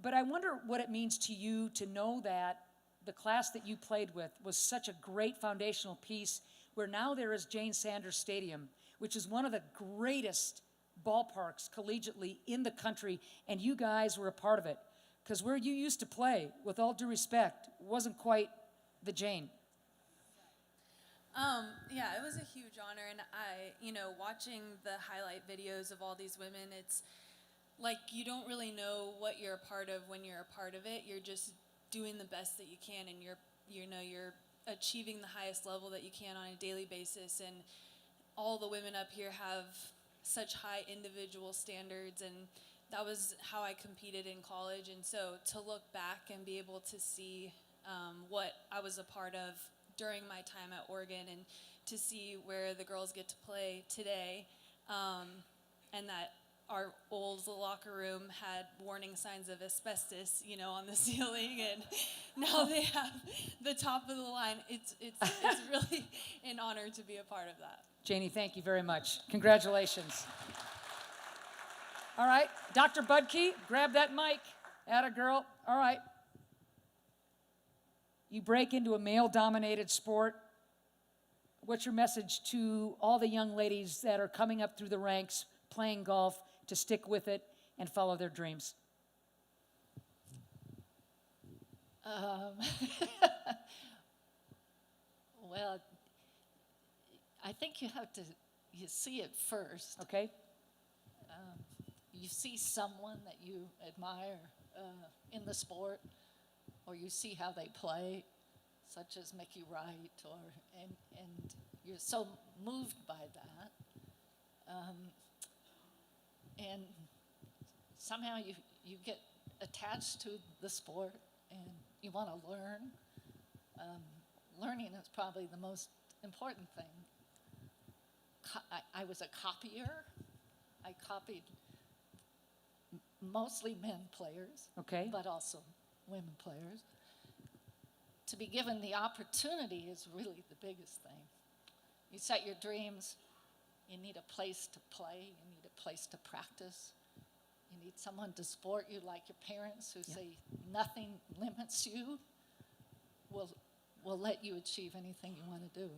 But I wonder what it means to you to know that the class that you played with was such a great foundational piece where now there is Jane Sanders Stadium, which is one of the greatest ballparks collegiately in the country, and you guys were a part of it. Because where you used to play, with all due respect, wasn't quite the Jane. Yeah, it was a huge honor, and watching the highlight videos of all these women, it's like you don't really know what you're a part of when you're a part of it. You're just doing the best that you can, and you're achieving the highest level that you can on a daily basis. And all the women up here have such high individual standards, and that was how I competed in college. And so to look back and be able to see what I was a part of during my time at Oregon, and to see where the girls get to play today, and that our old locker room had warning signs of asbestos, on the ceiling, and now they have the top of the line. It's really an honor to be a part of that. Janie, thank you very much. Congratulations. All right, Dr. Budke, grab that mic. Atta girl. All right. You break into a male-dominated sport. What's your message to all the young ladies that are coming up through the ranks, playing golf, to stick with it and follow their dreams? Well, I think you see it first. Okay. You see someone that you admire in the sport, or you see how they play, such as Mickey Wright, and you're so moved by that. And somehow you get attached to the sport, and you want to learn. Learning is probably the most important thing. I was a copier. I copied mostly men players, Okay. but also women players. To be given the opportunity is really the biggest thing. You set your dreams, you need a place to play, you need a place to practice, you need someone to support you like your parents who say nothing limits you, will let you achieve anything you want to do.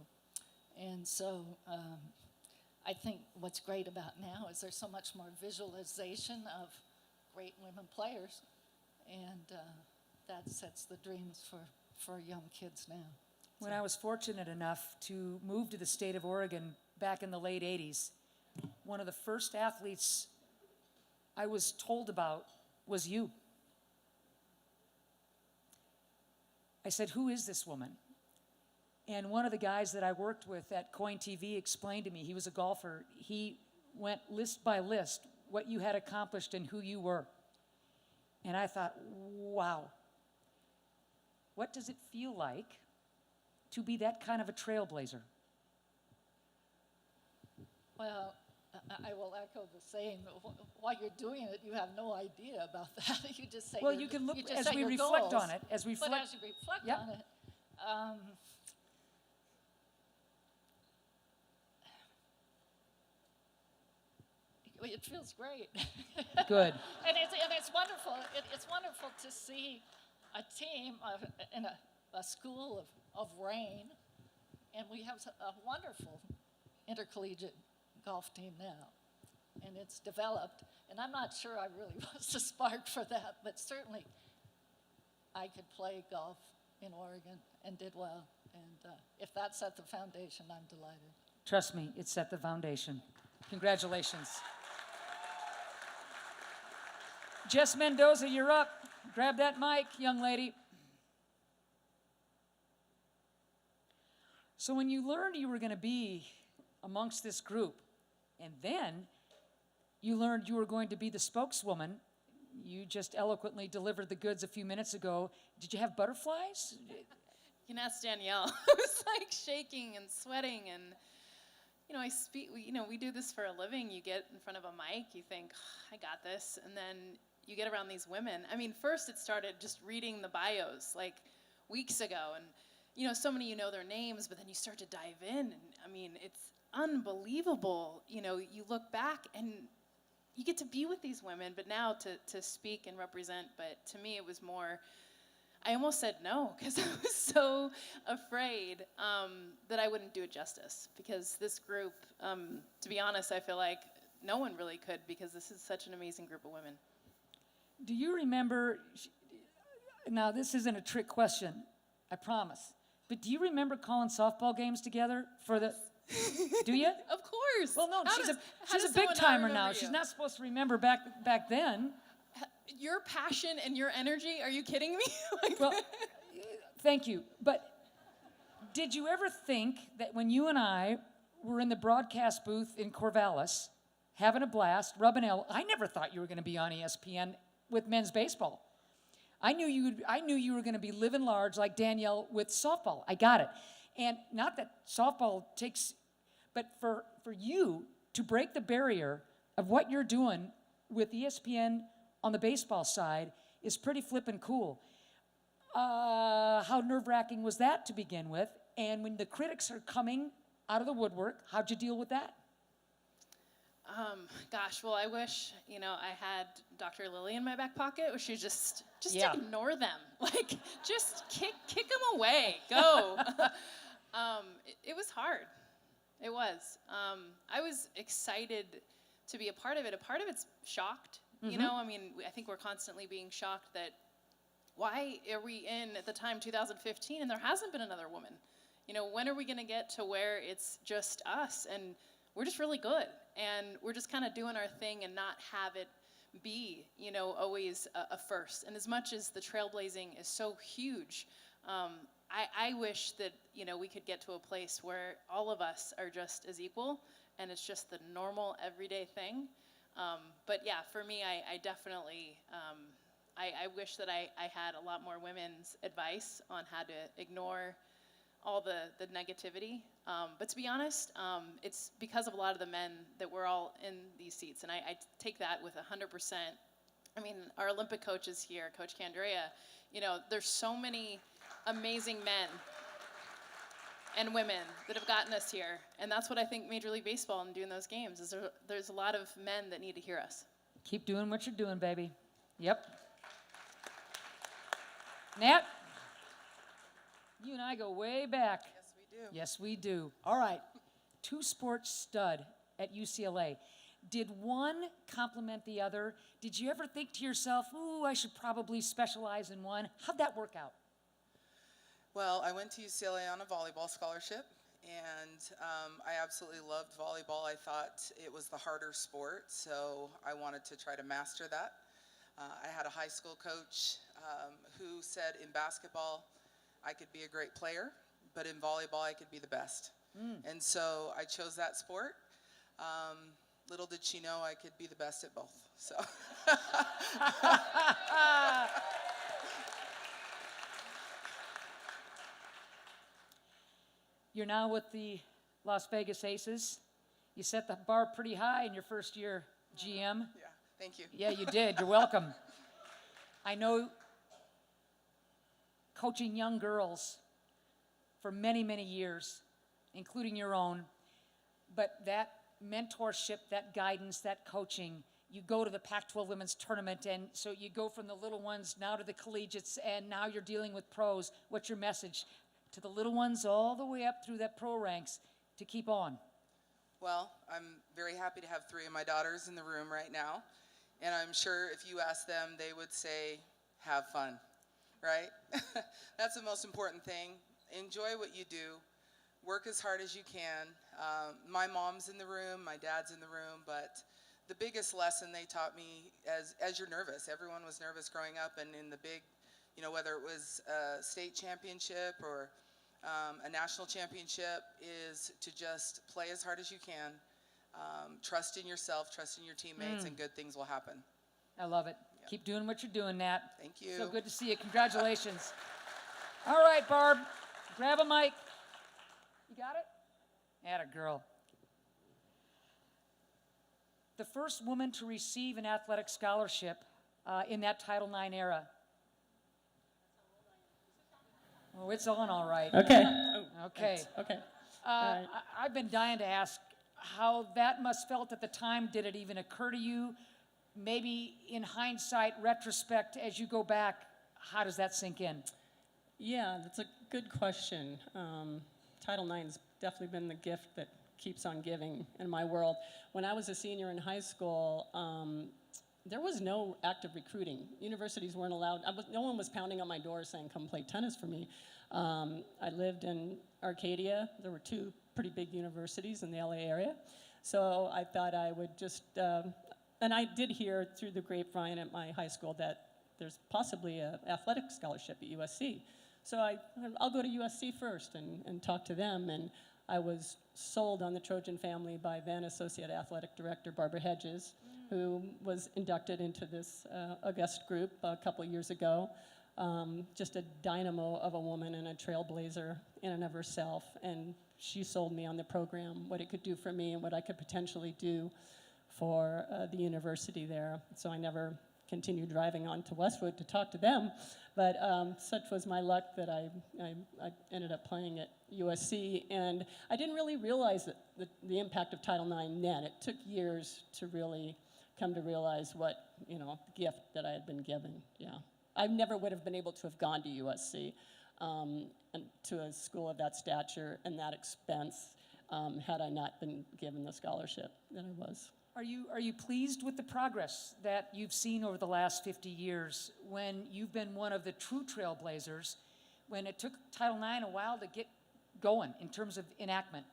And so I think what's great about now is there's so much more visualization of great women players, and that sets the dreams for young kids now. When I was fortunate enough to move to the state of Oregon back in the late 80s, one of the first athletes I was told about was you. I said, who is this woman? And one of the guys that I worked with at Coin TV explained to me, he was a golfer, he went list by list what you had accomplished and who you were. And I thought, wow, what does it feel like to be that kind of a trailblazer? Well, I will echo the saying, while you're doing it, you have no idea about that. You just say Well, you can look, just as set we your reflect goals. on it, as we But reflect, as you reflect Yep. on it, it feels great. good. And it's wonderful. It's wonderful to see a team in a school of rain, and we have a wonderful intercollegiate golf team now, and it's developed. And I'm not sure I really was the spark for that, but certainly I could play golf in Oregon and did well. And if that set the foundation, I'm delighted. Trust me, it set the foundation. Congratulations. Jess Mendoza, you're up. Grab that mic, young lady. So when you learned you were going to be amongst this group, and then you learned you were going to be the spokeswoman, you just eloquently delivered the goods a few minutes ago. Did you have butterflies? You can ask Danielle. I was like shaking and sweating, and I speak. We do this for a living. You get in front of a mic, you think, I got this, and then you get around these women. I mean, first it started just reading the bios like weeks ago, and so many their names, but then you start to dive in, and I mean, it's unbelievable. You look back and you get to be with these women, but now to speak and represent. But to me, it was more, I almost said no, because I was so afraid that I wouldn't do it justice. Because this group, to be honest, I feel like no one really could, because this is such an amazing group of women. Do you remember, now this isn't a trick question, I promise, but do you remember calling softball games together for the, do you? Of course. Well, no, How she's does a big someone not timer remember now. you? She's not supposed to remember back then. Your passion and your energy, are you kidding me? Well, thank you. But did you ever think that when you and I were in the broadcast booth in Corvallis, having a blast, rubbing elbows, I never thought you were going to be on ESPN with men's baseball. I knew you were going to be living large like Danielle with softball. I got it. And not that softball takes, but for you to break the barrier of what you're doing with ESPN on the baseball side is pretty flippin' cool. How nerve-wracking was that to begin with? And when the critics are coming out of the woodwork, how'd you deal with that? Gosh, well, I wish, I had Dr. Lily in my back pocket, where she just Yeah. ignore them. Like, just kick them away. Go. It was hard. It was. I was excited to be a part of it. A part of it's shocked. I mean, I think we're constantly being shocked that why are we in, at the time, 2015, and there hasn't been another woman? When are we going to get to where it's just us? And we're just really good, and we're just kind of doing our thing and not have it be, always a first. And as much as the trailblazing is so huge, I wish that, we could get to a place where all of us are just as equal, and it's just the normal, everyday thing. But yeah, for me, I definitely, I wish that I had a lot more women's advice on how to ignore all the negativity. But to be honest, it's because of a lot of the men that we're all in these seats, and I take that with 100%. I mean, our Olympic coaches here, Coach Candrea, there's so many amazing men and women that have gotten us here, and that's what I think Major League Baseball and doing those games is there's a lot of men that need to hear us. Keep doing what you're doing, baby. Yep. Nat, you and I go way back. Yes, we do. Yes, we do. All right. Two-sport stud at UCLA. Did one complement the other? Did you ever think to yourself, ooh, I should probably specialize in one? How'd that work out? Well, I went to UCLA on a volleyball scholarship, and I absolutely loved volleyball. I thought it was the harder sport, so I wanted to try to master that. I had a high school coach who said in basketball I could be a great player, but in volleyball I could be the best. And so I chose that sport. Little did she know I could be the best at both. So. You're now with the Las Vegas Aces. You set the bar pretty high in your first year GM. Yeah, thank you. Yeah, you did. You're welcome. I know coaching young girls for many, many years, including your own, but that mentorship, that guidance, that coaching, you go to the Pac-12 Women's Tournament, and so you go from the little ones now to the collegiates, and now you're dealing with pros. What's your message to the little ones all the way up through that pro ranks to keep on? Well, I'm very happy to have 3 of my daughters in the room right now, and I'm sure if you ask them, they would say, have fun, right? That's the most important thing. Enjoy what you do. Work as hard as you can. My mom's in the room, my dad's in the room, but the biggest lesson they taught me, as you're nervous, everyone was nervous growing up, and in the big, you know, whether it was a state championship or a national championship, is to just play as hard as you can, trust in yourself, trust in your teammates, and good things will happen. I love it. Yep. Keep doing what you're doing, Nat. Thank you. So good to see you. Congratulations. All right, Barb, grab a mic. You got it? Atta girl. The first woman to receive an athletic scholarship in that Title IX era. Oh, it's on all right. Okay. Okay. Okay. All right. I've been dying to ask how that must felt at the time. Did it even occur to you? Maybe in hindsight, retrospect, as you go back, how does that sink in? Yeah, that's a good question. Title IX's definitely been the gift that keeps on giving in my world. When I was a senior in high school, there was no active recruiting. Universities weren't allowed. No one was pounding on my door saying, come play tennis for me. I lived in Arcadia. There were 2 pretty big universities in the LA area. So I thought I would just, and I did hear through the grapevine at my high school that there's possibly an athletic scholarship at USC. So I'll go to USC first and talk to them. And I was sold on the Trojan family by then Associate Athletic Director Barbara Hedges, who was inducted into this august group a couple of years ago. Just a dynamo of a woman and a trailblazer in and of herself. And she sold me on the program, what it could do for me and what I could potentially do for the university there. So I never continued driving on to Westwood to talk to them. But such was my luck that I ended up playing at USC. And I didn't really realize that the impact of Title IX then. It took years to really come to realize what, gift that I had been given, yeah. I never would have been able to have gone to USC and to a school of that stature and that expense had I not been given the scholarship that I was. Are you pleased with the progress that you've seen over the last 50 years when you've been one of the true trailblazers, when it took Title IX a while to get going in terms of enactment?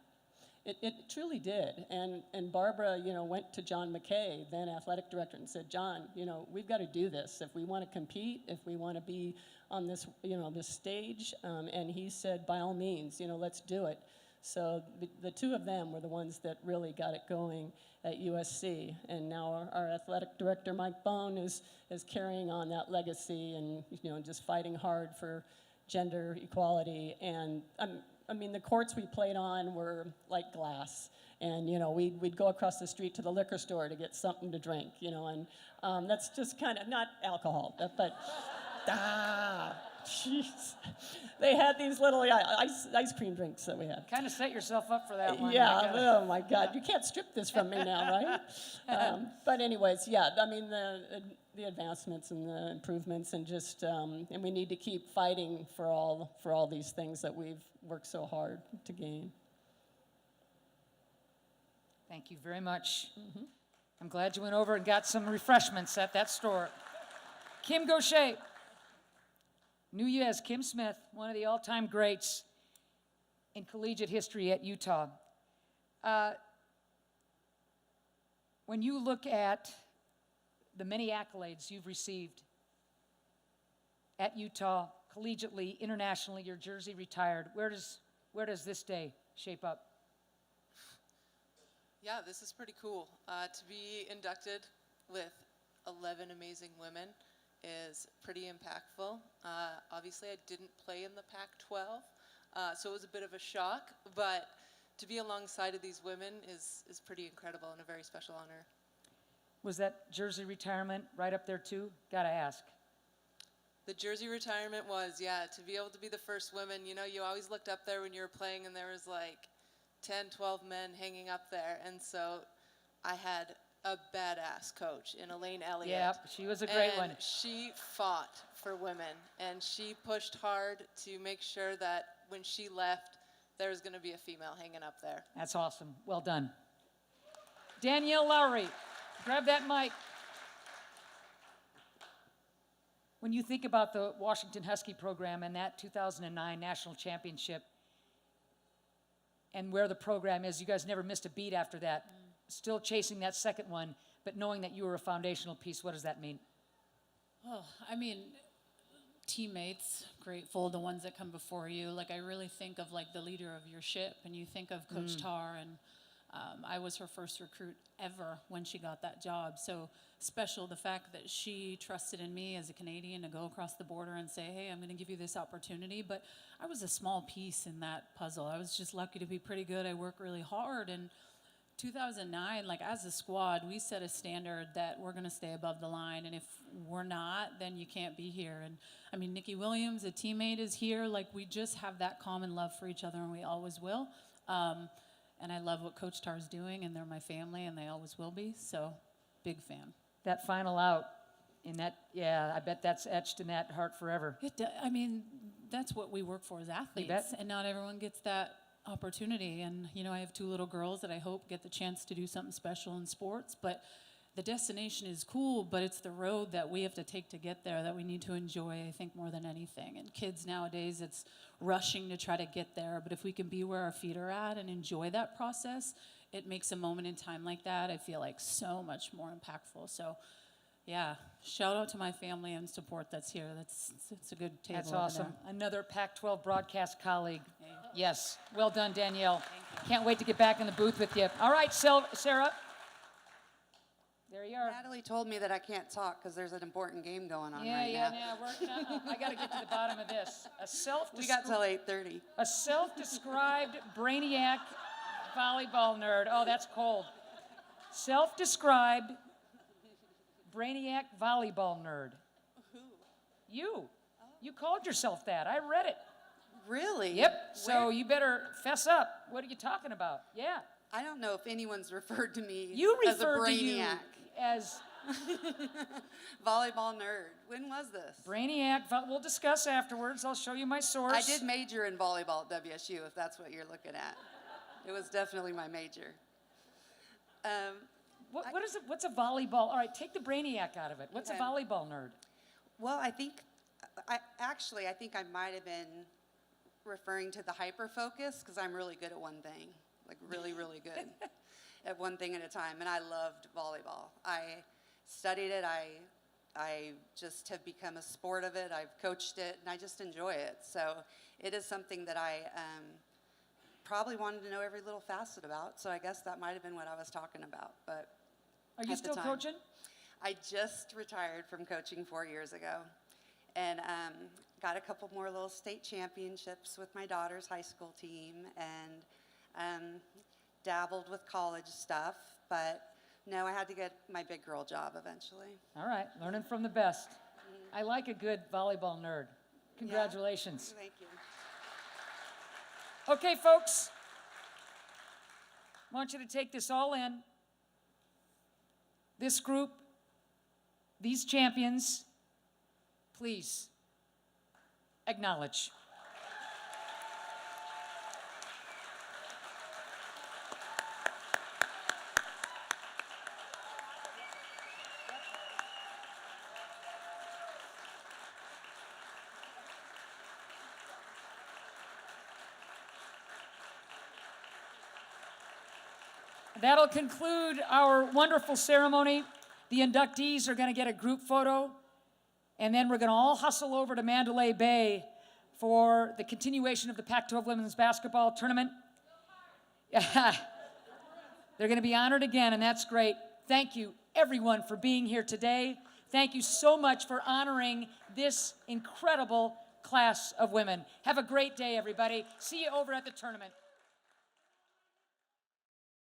It truly did. And Barbara, went to John McKay, then athletic director, and said, John, we've got to do this. If we want to compete, if we want to be on this, this stage, and he said, by all means, let's do it. So the 2 of them were the ones that really got it going at USC. And now our athletic director, Mike Bone, is carrying on that legacy and, just fighting hard for gender equality. And the courts we played on were like glass. And, we'd go across the street to the liquor store to get something to drink, and that's just kind of, not alcohol, but jeez. They had these little ice cream drinks that we had. Kind of set yourself up for that one. Yeah, oh my God, you can't strip this from me now, right? But anyways, yeah, the advancements and the improvements and just, and we need to keep fighting for all these things that we've worked so hard to gain. Thank you very much. I'm glad you went over and got some refreshments at that store. Kim Gaucher. Knew you as Kim Smith, one of the all-time greats in collegiate history at Utah. When you look at the many accolades you've received at Utah, collegiately, internationally, your jersey retired, where does this day shape up? Yeah, this is pretty cool. To be inducted with 11 amazing women is pretty impactful. Obviously, I didn't play in the Pac-12, so it was a bit of a shock, but to be alongside of these women is pretty incredible and a very special honor. Was that jersey retirement right up there too? Gotta ask. The jersey retirement was, yeah, to be able to be the first women. You know, you always looked up there when you were playing and there was like 10, 12 men hanging up there. And so I had a badass coach in Elaine Elliott. Yep, she was a great one. She fought for women and she pushed hard to make sure that when she left, there was going to be a female hanging up there. That's awesome. Well done. Danielle Lowry, grab that mic. When you think about the Washington Husky program and that 2009 national championship and where the program is, you guys never missed a beat after that. Still chasing that second one, but knowing that you were a foundational piece, what does that mean? Oh, I mean, teammates, grateful, the ones that come before you. Like, I really think of like the leader of your ship, and you think of Coach Tar, and I was her first recruit ever when she got that job. So special, the fact that she trusted in me as a Canadian to go across the border and say, hey, I'm going to give you this opportunity. But I was a small piece in that puzzle. I was just lucky to be pretty good. I worked really hard. And 2009, like as a squad, we set a standard that we're going to stay above the line. And if we're not, then you can't be here. And I mean, Nikki Williams, a teammate, is here. Like, we just have that common love for each other, and we always will. And I love what Coach Tar's doing, and they're my family, and they always will be. So, big fan. That final out in that, yeah, I bet that's etched in that heart forever. I mean, that's what we work for as athletes, and not everyone gets that opportunity. And, you know, I have 2 little girls that I hope get the chance to do something special in sports, but the destination is cool, but it's the road that we have to take to get there that we need to enjoy, I think, more than anything. And kids nowadays, it's rushing to try to get there, but if we can be where our feet are at and enjoy that process, it makes a moment in time like that, I feel like, so much more impactful. So, yeah, shout out to my family and support that's here. It's a good table. That's awesome. Another Pac-12 broadcast colleague. Hey. Yes, well done, Danielle. Thank you. Can't wait to get back in the booth with you. All right, Sarah. There you are. Natalie told me that I can't talk because there's an important game going on right now. Yeah. I got to get to the bottom of this. We got till 8:30. A self-described brainiac volleyball nerd. Oh, that's cold. Self-described brainiac volleyball nerd. Who? You. Oh. You called yourself that. I read it. Really? Yep. So you better fess up. What are you talking about? Yeah. I don't know if anyone's referred to me as a brainiac. To you as volleyball nerd. When was this? Brainiac. We'll discuss afterwards. I'll show you my source. I did major in volleyball at WSU, if that's what you're looking at. It was definitely my major. What is it? What's a volleyball? All right, take the brainiac out of it. What's a volleyball nerd? Well, I think I might have been referring to the hyper-focus because I'm really good at one thing, like really, really good at one thing at a time. And I loved volleyball. I studied it. I just have become a sport of it. I've coached it, and I just enjoy it. So it is something that I probably wanted to know every little facet about. So I guess that might have been what I was talking about. But are you still coaching? I just retired from coaching 4 years ago, and got a couple more little state championships with my daughter's high school team, and dabbled with college stuff. But no, I had to get my big girl job eventually. All right, learning from the best. I like a good volleyball nerd. Congratulations. Yeah. Thank you. Okay, folks, I want you to take this all in. This group, these champions, please acknowledge. That'll conclude our wonderful ceremony. The inductees are going to get a group photo, and then we're going to all hustle over to Mandalay Bay for the continuation of the Pac-12 women's basketball tournament. They're going to be honored again, and that's great. Thank you, everyone, for being here today. Thank you so much for honoring this incredible class of women. Have a great day, everybody. See you over at the tournament.